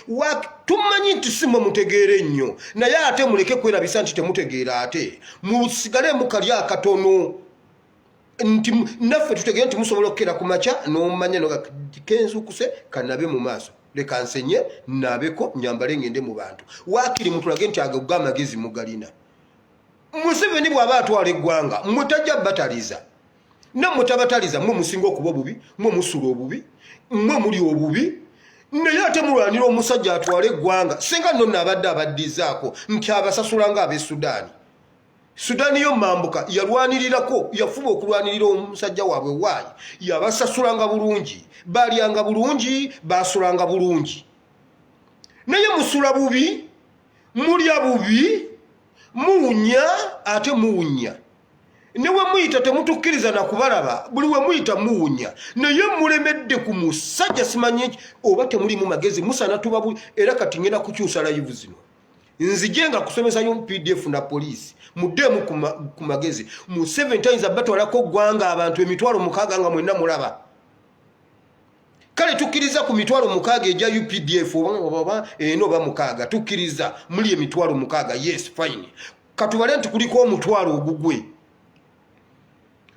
Speaker 1: tumanyi nti si mmwe mutegeere nnyo naye ate muleke kwerabisa nti temutegeera ate musigale mukali akatono nti naffe tutegeere nti musobola okukera ku makya n'omanya kenzukuse kanabe mu maaso leka nsenye nabeko nyambale ngende mu bantu waakiri mutulage nti agagga amagezi mugalina Museveni bw'aba atwala eggwanga mmwe tajja bataliza nammwe tabataliza mmwe musinga okuba obubi mmwe musula obubi mmwe muli obubi naye ate mulwanira omusajja atwala eggwanga singa nno abadde abaddizaako nti abasasula nga ab'e Sudaani yo mambuka yalwanirirako yafuba okulwanirira omusajja waabwe waayi yabasasulanga bulungi balyanga bulungi basulanga bulungi naye musula bubi mulya bubi muwunya ate muwunya newe muyita temutukkiriza na kubalaba buli we muyita muwunya naye mulemedde ku musajja simanyi oba temulimu magezi musana tubabu era kati ngenda kukyusa live zino nzije nga kusomesa yo PDF na police muddemu ku magezi mu 7 times abatwalako gwanga abantu emitwalo mukaga nga mwenna mulaba kale tukkiriza ku mitwalo mukaga eja UPDF oba eno ba mukaga tukkiriza muli emitwalo mukaga yes fine katubale nti kuliko omutwalo ogugwe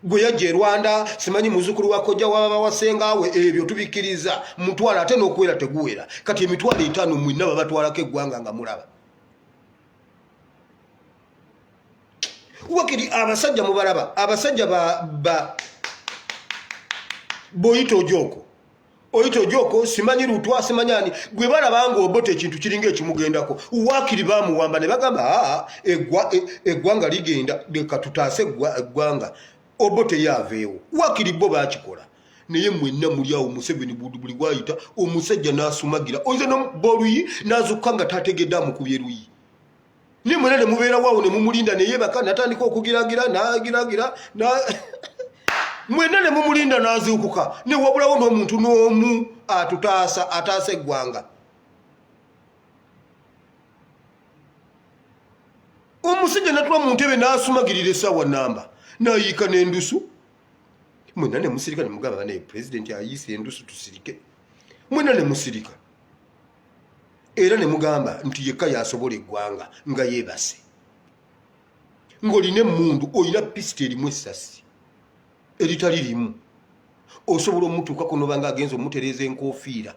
Speaker 1: gwe yaje Rwanda simanyi muzukuru wako ja waba wasengawe ebyo tubikiriza mutwalo ate n'okwera teguwera kati emitwalo 5 mwinna babatwalako eggwanga nga mulaba wakiri abasajja mubalaba abasajja ba boyito joko simanyi lutwa simanyani gwe balabanga obote ekintu kiringa ekimugendako wakiri bamuwamba ne bagamba eggwanga ligenda leka tutaase eggwanga obote yaveewo wakiri bo bakikola naye mwenna muli awo Museveni buli gwayita omusajja n'asumagira oyinza n'oboluyi n'azukka nga tategedde amukubye luyi ni mwenna ne mubeera waawo ne mumulinda naye baka natandika okugiragira n'agiragira mwenna ne mumulinda n'azuukuka ne wabulawo n'omuntu n'omu ataasa eggwanga omusajja natula mu ntebe n'asumagirira essaawa namba n'ayiika n'endusu mwenna ne musirika ne mugamba naye pulezidenti ayiise endusu tusirike mwenna ne musirika era ne mugamba nti yekka yasobola eggwanga nga yeebase ng'olina emmundu olina pisita erimu essasi eritali limu osobola omutuukako noba nga agenza omutereeza enkofiira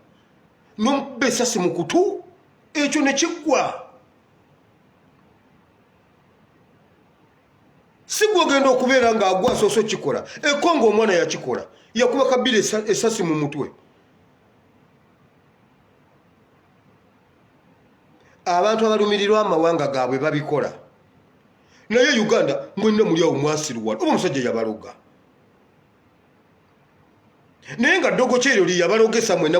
Speaker 1: n'omukuba essasi mu kutu ekyo ne kiggwa si gwogenda okubeera ng'agwa asoose okikola ekko ng'omwana yakikola yakuba kabbira essasi mu mutwe abantu abalumirirwa amawanga gaabwe babikola naye Uganda mwenna muli awo mwasirwala oba omusajja yabaloga naye nga ddogo kyeryo liyabalogesa mwena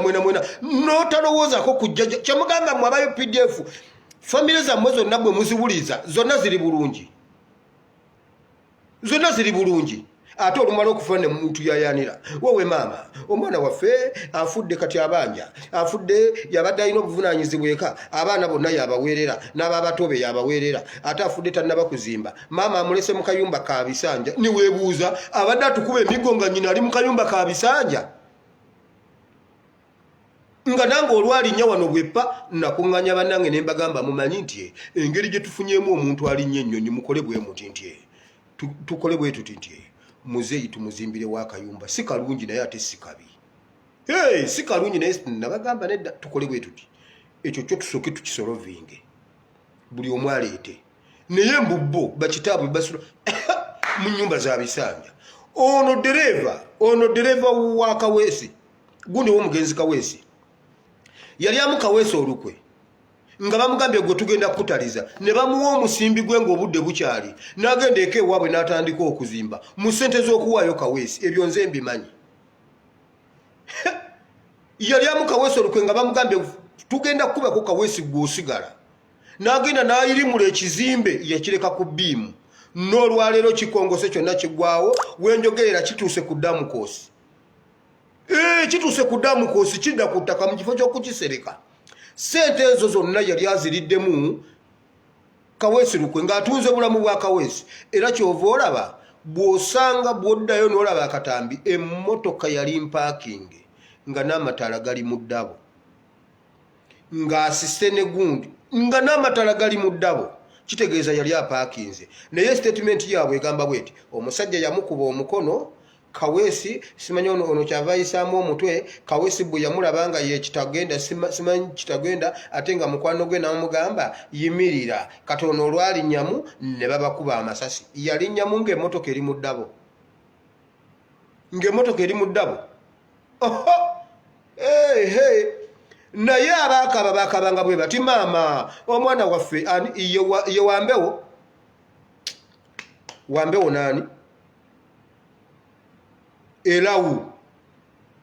Speaker 1: n'otalowoozaako kujja kyamugamba mwe abayo PDF famire zammwe zonna bwe muziwuliza zonna ziri bulungi ate olumala okufa ne muntu yayanira wowe maama omwana waffe afudde kati abanja afudde yabadde alina obuvunaanyizibwa eka abaana bonna yabaweerera n'ababatobe yabaweerera ate afudde tannaba kuzimba maama amulese mu kayumba ka bisanja niweebuuza abadde atukuba emigo nga nnyina ali mu kayumba ka bisanja nga nange olwalinnya wano bweppa nakuŋŋanya bannange ne mbagamba mumanyi nti engeri gye tufunyemu omuntu alinnya ennyonyi mukole bwe muti nti tukole bwe tuti nti muzeeyi tumuzimbire wakayumba si kalungi naye ate si kabi si kalungi naye nabagamba nedda tukole bwe tuti ekyo kyo tusooke tukisolovinge buli omu aleete naye embubbo bakitaabwe basula mu nnyumba za bisanja ono dereva wa Kaweesi gundi w'omugenzi Kaweesi yali amu Kaweesi olukwe nga bamugambye gwe tugenda kutaliza ne bamuwa omusimbi gwe ng'obudde bukyali n'agenda eka ewaabwe n'atandika okuzimba mu ssente z'okuwaayo Kaweesi ebyo nze mbimanyi yali amu Kaweesi olukwe nga bamugambye tugenda kukubako Kaweesi gw'osigala n'agenda n'ayirimula ekizimbe yakireka ku bbiimu n'olwaleero kikongose kyonna kiggwawo wenjogerera kituuse ku Damukoosi kituuse ku Damukoosi kidda ku ttaka mu kifo ky'okukisereka sente ezo zonna yali aziriddemu Kaweesi lukwe ng'atunze bulamu bwa Kaweesi era kyova olaba bw'osanga bw'oddayo n'olaba akatambi emmotoka yali mpaakinge nga n'amataala gali mu ddabo ng'asise ne gundi nga n'amataala gali mu ddabo kitegeeza yali apaakinze naye statement yaabwe egamba bweti omusajja yamukuba omukono Kaweesi simanyi ono kyava ayisaamu omutwe Kaweesi bwe yamulaba nga ye kitagenda simanyi kitagenda ate nga mukwano gwe n'amugamba yimirira katono olwalinnyamu ne babakuba amasasi yalinnyamu ng'emmotoka eri mu ddabo naye abaakaba baakabanga bwe bati maama omwana waffe ye wambewo naani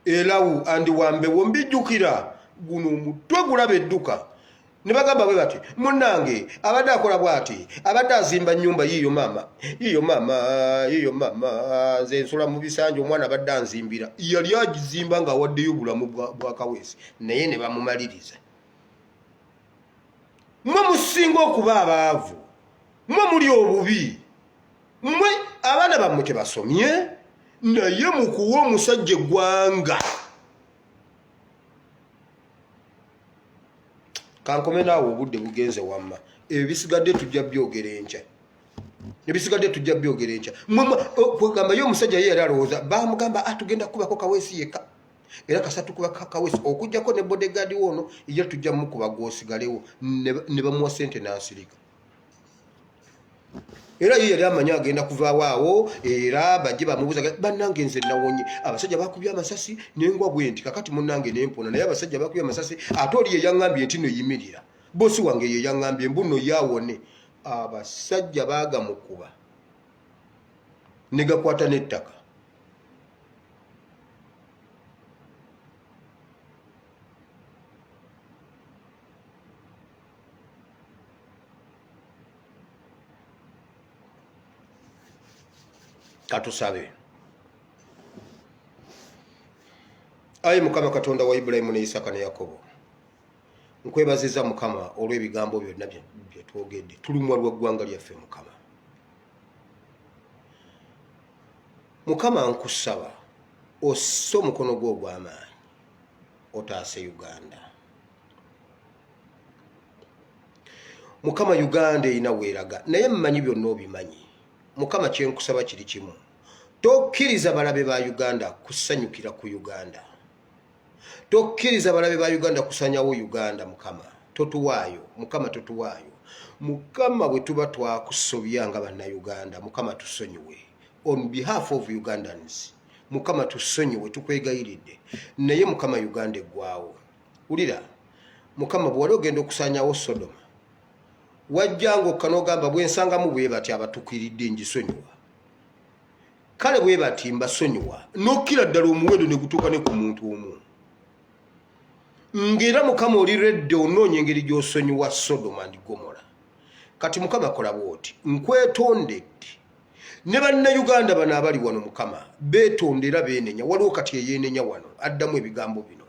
Speaker 1: Elawu andi wambewo mbijjukira guno omutwe gulaba edduka ne bagamba bwe bati munnange abadde akola bw'ati abadde azimba nnyumba yiyo maama nze nsula mu bisanja omwana abadde anzimbira yali agizimba ng'awaddeyo bulamu bwa Kaweesi naye ne bamumaliriza mmwe musinga okuba abaavu mmwe muli obubi mmwe abaana bammwe tebasomye naye mukuwa omusajja eggwanga kankome naawe obudde bugenze wamma ebyo bisigadde tujja byogera enkya kwegamba ye omusajja ye yali alowooza bamugamba atugenda kukubako Kaweesi yekka era kasatu kuba Kaweesi okugjako ne bodegaadi wono ye tujja mukuba gwosigalewo ne bamuwa ssente n'asirika era ye yali amanyi agenda kuvaawo awo era bajje bamubuuza bannange nze nawonye abasajja bakubye amasasi nengwa bwe nti kakati munnange nempona naye abasajja bakubye amasasi ate oli ye yaŋŋambye nti noyimirira boosi wange ye yaŋŋambye mbuno yawone abasajja baagamukuba ne gakwata n'ettaka katusabe ayi Mukama Katonda wa Ibulayimu ne Isaaka ne Yakobo nkwebaziza Mukama olw'ebigambo byonna bye twogedde tulumwa lw'eggwanga lyaffe Mukama nkusaba osse omukono gwo ogw'amaanyi otaase Uganda mukama Uganda ina weeraga naye mmanyi byonna obimanyi mukama kyenkusaba kiri kimu tokkiriza balabe ba Uganda kusanyukira ku Uganda tokkiriza balabe ba Uganda kusanyawo Uganda mukama totuwaayo mukama totuwaayo mukama bwe tuba twakusobya nga banna Uganda mukama tusonyiwe on behalf of Ugandans mukama tusonyiwe tukwegayiridde naye mukama Uganda eggwaawo ulira mukama bwali ogenda okusanyawo Sodoma wajjango kanogamba bwensangamu bwe bati abatukiridde ngisonyiwa kale bwe bati mbasonyiwa nokira ddala omuwendo ne gutuuka ne ku muntu omu ngera mukama oli redde onoonye engeri gy'osonyiwa Sodoma and Gomora kati mukama kola bwoti nkwetondedde ne bannayuganda bano abali wano mukama beetondera beenenya waliwo kati eyeenenya wano addamu ebigambo bino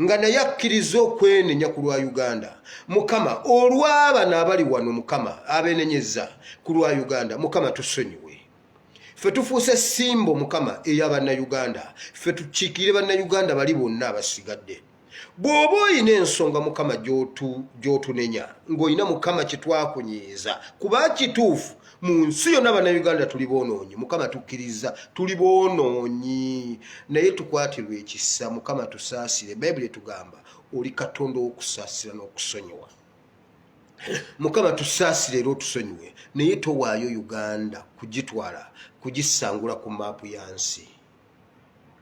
Speaker 1: nga naye akkiriza okwenenya ku lwa Uganda mukama olw'abano abali wano mukama abeenenyeza ku lwa Uganda mukama tusonyiwe ffe tufuuse simbo mukama ey'abannayuganda ffe tukiikire bannayuganda bali bonna abasigadde bw'oba oyina ensonga mukama gy'otunenya ng'olina mukama kitwakunyiiza kuba kituufu mu nsi yonna bannayuganda tuli boonoonyi mukama tukkiriza tuli boonoonyi naye tukwatirwa ekisa mukama tusaasire bayibuli etugamba oli katonda w'okusaasira n'okusonyiwa mukama tusaasire era otusonyiwe naye towaayo Uganda kugitwala kugisangula ku maapu ya nsi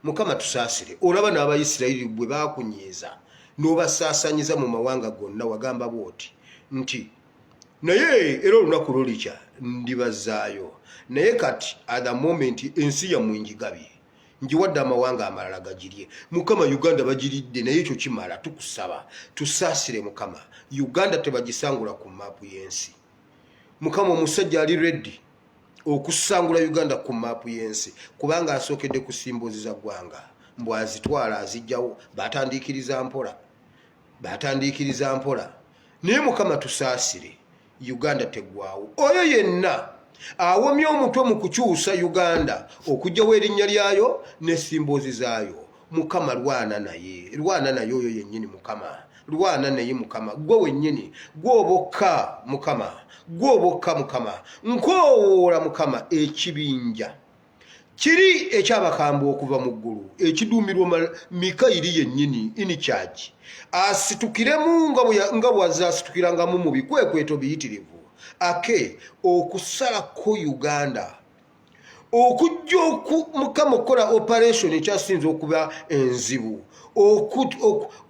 Speaker 1: mukama tusaasire olaba n'Abayisirayiri bwe baakunyiiza n'obasaasanyiza mu mawanga gonna wagamba bwoti nti naye era olunaku lulikya ndibazaayo naye kati at the moment ensi yammwe njigabye njiwadde amawanga amalala gagirye mukama Uganda bagiridde naye ekyo kimala tukusaba tusaasire mukama Uganda tebagisangula ku maapu y'ensi mukama omusajja ali ready okusangula Uganda ku maapu y'ensi kubanga asookedde kusimboziza ggwanga mbw azitwala azijjawo batandikiriza mpola naye mukama tusaasire Uganda teggwaawo oyo yenna awomya omutwe mu kukyusa Uganda okugyawo erinnya lyayo n'essimbozi zaayo mukama lwana naye oyo yennyini mukama lwana naye mukama gwe wennyini gw'obokka mukama nkoowoola mukama ekibinja kiri ekyabakamba okuva mu ggulu ekiduumirwa Mikayiri yennyini in charge asitukiremu nga bw'azaasitukirangamu mu bikwekweto biyitirivu ake okusalako Uganda okujja mukama okukola operation ekyasinze okuba enzibu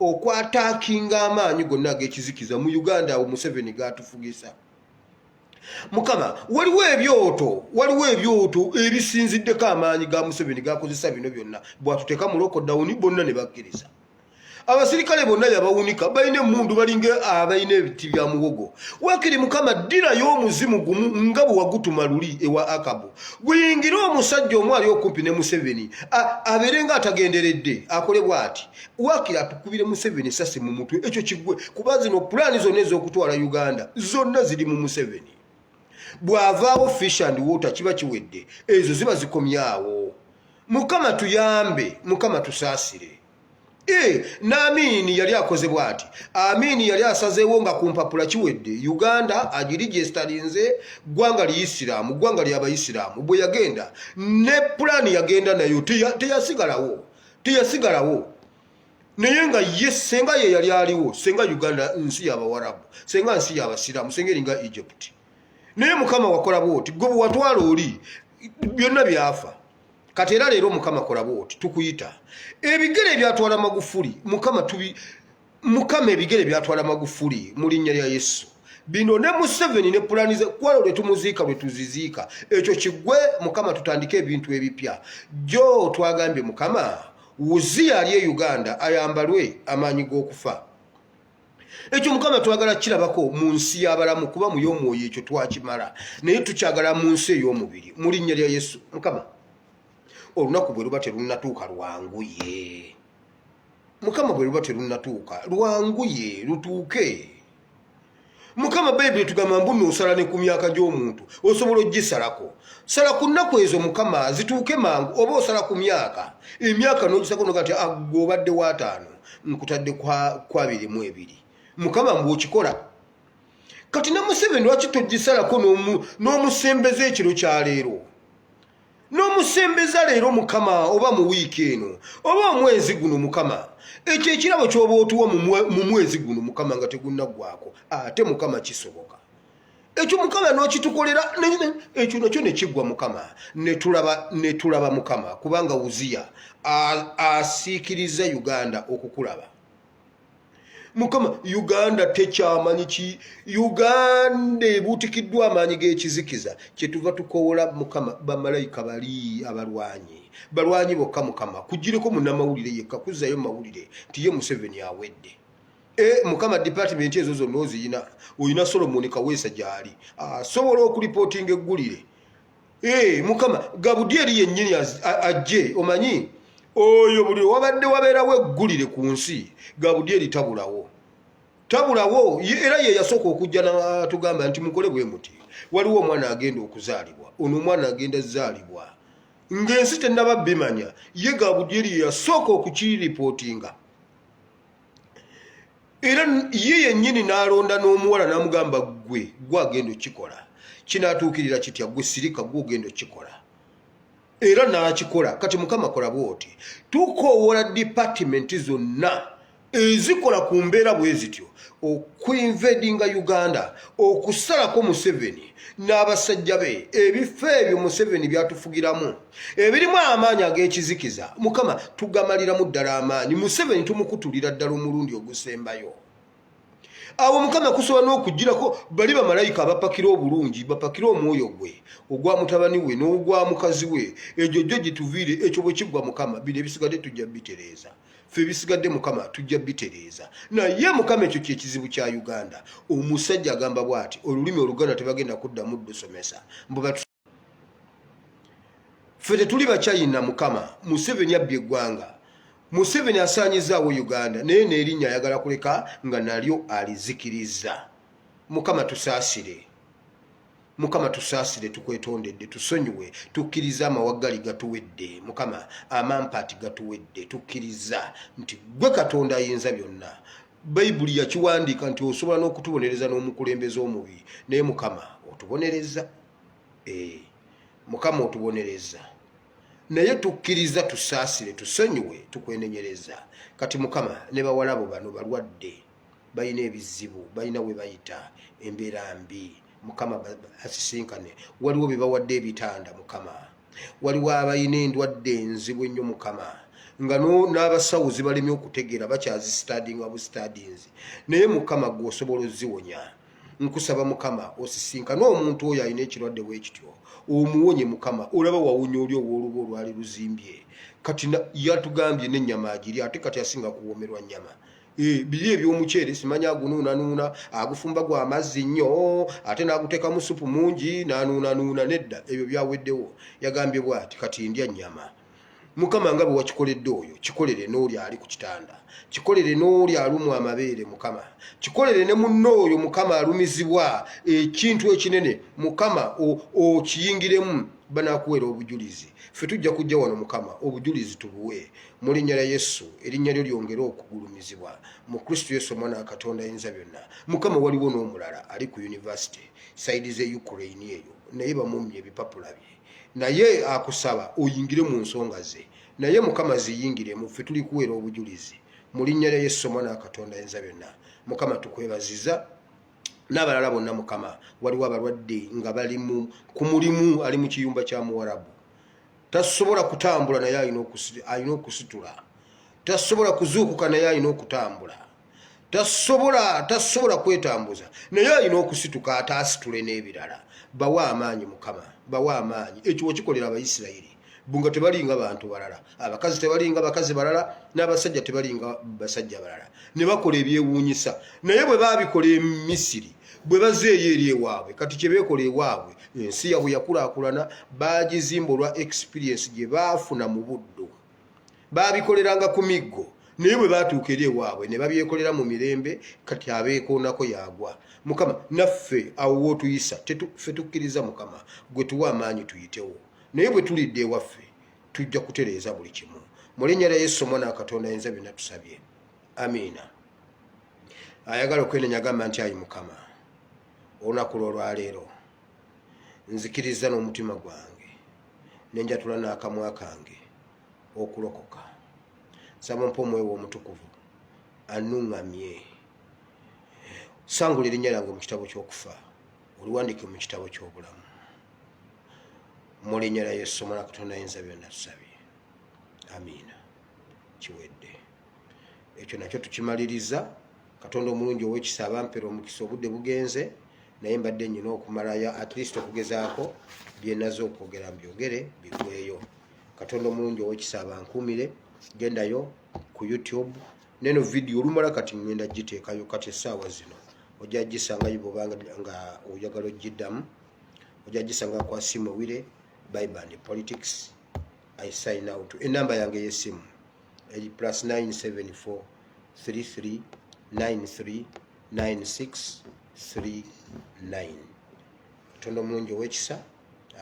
Speaker 1: okwataakinga amaanyi gonna ag'ekizikiza mu Uganda awo Museveni gaatufugisa mukama waliwo ebyoto ebisinziddeko amaanyi ga Museveni gakozesa bino byonna bwatuteeka mu lockdown bonna ne bakkiriza abasirikale bonna yabawunika balina emmundu balinga abalina ebiti bya muwogo wakiri mukama ddirayo omuzimu gumu nga bwe wagutuma luli ewa Akabu guyingire omusajja omu ali okumpi ne Museveni abeere nga atagenderedde akole bw'ati wakiri atukubire Museveni esasi mu mutwe ekyo kiggwe kuba zino pulaani zonna ez'okutwala Uganda zonna ziri mu Museveni bw'avaawo fish and water kiba kiwedde ezo ziba zikomyawo mukama tuyambe mukama tusaasire n'Amini yali akoze bw'ati Amini yali asazeewo nga ku mpapula kiwedde Uganda agirigisitalinze ggwanga liyisiraamu ggwanga ly'Abayisiraamu bwe yagenda ne pulaani yagenda nayo teyasigalawo naye nga ye senga ye yali aliwo senga Uganda nsi y'Abawarabu senga nsi y'Abasiraamu senga eringa Egypt naye mukama wakola bw'oti gwe bwe watwala oli byonna byafa kati era leero mukama kola bw'oti tukuyita ebigere byatwala Magufuli mukama ebigere byatwala Magufuli mu linnya lya Yesu bino ne Museveni ne pulaani ze kwalo lwe tumuziika lwe tuziziika ekyo kiggwe mukama tutandike ebintu ebipya jo twagambye mukama Uzziya ali e Uganda ayambalwe amaanyi g'okufa ekyo mukama twagala kirabako mu nsi y'abalamu kuba mu y'omwoyo ekyo twakimala naye tukyagala mu nsi ey'omubiri mu linnya lya Yesu mukama olunaku bwe luba terunnatuuka lwanguye mukama bwe luba terunnatuuka lwanguye lutuuke mukama bayibuli tugamba mbu osala ne ku myaka gy'omuntu osobola ogisalako sala ku nnaku ezo mukama zituuke mangu oba osala ku myaka emyaka n'ogisako nogati gweobadde wa 5 nkutadde kwa 22 mukama mbw'okikola kati ne Museveni lwaki togisalako n'omusembeza ekiro kya leero n'omusembeza leero mukama oba mu wiiki eno oba omwezi guno mukama ekyo ekirabo ky'oba otuwa mu mwezi guno mukama nga tegunnaggwako ate mukama kisoboka ekyo mukama n'okitukolera ekyo nakyo ne kiggwa mukama ne tulaba mukama kubanga Uzziya asiikiriza Uganda okukulaba mukama Uganda tekyamanyi ki Uganda ebuutikiddwa amaanyi g'ekizikiza kyetuva tukowola mukama bamalayika bali balwanyi bokka mukama kugireko munnamawulire yekka kuzzayo mawulire nti ye Museveni awedde mukama department ezo zonna oziyina oyina Solomon Kaweesa gyali asobola okulipootinga eggulire mukama Gabudyeri yennyini ajje omanyi oyo buli wabadde wabeerawo eggulire ku nsi Gabudyeri tabulawo era ye yasooka okujja natugamba nti mukole bwe muti waliwo omwana agenda okuzaalibwa ono omwana agenda zaalibwa ng'ensi tennaba bimanya ye Gabudyeri yasooka okukiripootinga era ye yennyini n'alonda n'omuwala n'amugamba gwe agenda okikola kinaatuukirira kitya gwe sirika gwe ogenda okikola era n'akikola kati mukama kola bw'oti tukoowola department zonna ezikola ku mbeera bwe zityo okuinvadinga Uganda okusalako Museveni n'abasajja be ebifo ebyo Museveni byatufugiramu ebirimu amaanyi ag'ekizikiza mukama tugamaliramu ddala amaanyi Museveni tumukutulira ddala omulundi ogusembayo abo mukama kusobola n'okugirako bali bamalayika abapakira obulungi bapakira omwoyo gwe ogwa mutabani we n'ogwa mukazi we egyo gyo gituviire ekyo bwe kiggwa mukama bino ebisigadde tujja bitereeza ffe ebisigadde mukama tujja bitereeza naye mukama ekyo kyekizibu kya Uganda omusajja agamba bw'ati olulimi Oluganda tebagenda kuddamu ddusomesa ffe tetuli bakyayina mukama Museveni abbye eggwanga Museveni asaanyizaawo Uganda naye n'erinnya ayagala kuleka nga nalyo alizikiriza mukama tusaasire tukwetondedde tusonyiwe tukkiriza amawaggali gatuwedde mukama amampaati gatuwedde tukkiriza nti gwe Katonda ayinza byonna Bayibuli yakiwandiika nti osobola n'okutubonereza n'omukulembeze omubi naye mukama otubonereza mukama otubonereza naye tukkiriza tusaasire tusonyiwe tukwenenyereza kati mukama ne bawalabo bano balwadde balina ebizibu balina we bayita embeera mbi mukama asisinkane waliwo be bawadde ebitanda mukama waliwo abalina endwadde enzibu ennyo mukama nga n'abasawo zibalemye okutegeera bakyazisitadinga busitadinzi naye mukama gw'osobola oziwonya nkusaba mukama osisinkane omuntu oyo alina ekirwadde bwekityo omuwonye mukama olaba wawunya oli obwoluba olwali luzimbye kati yatugambye n'ennyama agiri ate kati asinga kuwoomerwa nnyama biri ebyomuceere simanya agunuunanuuna agufumba gwa amazzi nnyo ate n'aguteekamu supu mungi n'anuunanuuna nedda ebyo byaweddewo yagambye bw'ati kati ndya nnyama mukama nga bwe wakikoledde oyo kikolere n'oli ali ku kitanda kikolere n'oli alumu amabeere mukama kikolere ne munno oyo mukama alumizibwa ekintu ekinene mukama okiyingiremu banakuwera obujulizi ffe tujja kujja wano mukama obujulizi tubuwe mu linnya lya Yesu erinnya lyo lyongere okugulumizibwa mu Kristo Yesu omwana wa Katonda ayinza byonna mukama waliwo n'omulala ali ku university saidi ze Ukraine eyo naye bamumye ebipapula bye naye akusaba oyingire mu nsonga ze naye mukama ziyingiremu ffe tuli kuwera obujulizi mu linnya lya Yesu omwana wa Katonda ayinza byonna mukama tukwebaziza n'abalala bonna mukama waliwo abalwadde nga bali ku mulimu ali mu kiyumba kya Muwarabu tasobola kutambula naye alina okusitula tasobola kuzuukuka naye alina okutambula tasobola kwetambuza naye alina okusituka ate asitule n'ebirala bawa amaanyi mukama bawa amaanyi ekyo wakikolera Abayisirayiri bunga tebalinga bantu balala abakazi tebalinga bakazi balala n'abasajja tebalinga basajja balala ne bakola ebyewuunyisa naye bwe baabikola e Misiri bwe bazeeyo eri ewaabwe kati kye beekola ewaabwe ensi yabwe yakulaakulana baagizimba olwa experience gye baafuna mu buddo baabikoleranga ku miggo naye bwe baatuuka eri ewaabwe ne babyekolera mu mirembe kati abeekoonako yagwa mukama naffe awo wootuyisa ffe tukkiriza mukama gwe tuwa amaanyi tuyitewo naye bwe tulidde ewaffe tujja kutereeza buli kimu mu linnya lya Yesu omwana wa Katonda ayinza byonna tusabye amiina ayagala okwenenya agamba nti ayi mukama olunaku lwolwaleero nzikiriza n'omutima gwange nenjatula n'akamwa kange okulokoka. Nsaba mpa omwewo omutukuvu annuŋŋamye, sangula erinnya lyange mu kitabo ky'okufa, oliwandike mu kitabo ky'obulamu. Mu linnya lya Yesu Omwana Katonda Ayinza Byonna tusabye, amiina. Kiwedde ekyo nakyo tukimaliriza. Katonda omulungi ow'ekisa abampera omukisa, obudde bugenze, naye mbadde nnyina okumalayo at least okugezaako bye nazo okwogera mbyogere bigweyo. Katonda omulungi ow'ekisa abankuumire. Gendayo ku YouTube neno video olumala kati ngenda giteekayo kati essaawa zino ojja gisangayo bw'obanga nga oyagala ogiddamu, ojja gisanga kwa Simu Wire Bible and Politics. I sign out. Enamba yange y'essimu +974 33 93 9639. Katonda omulungi ow'ekisa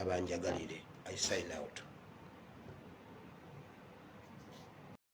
Speaker 1: abanjagalire. I sign out.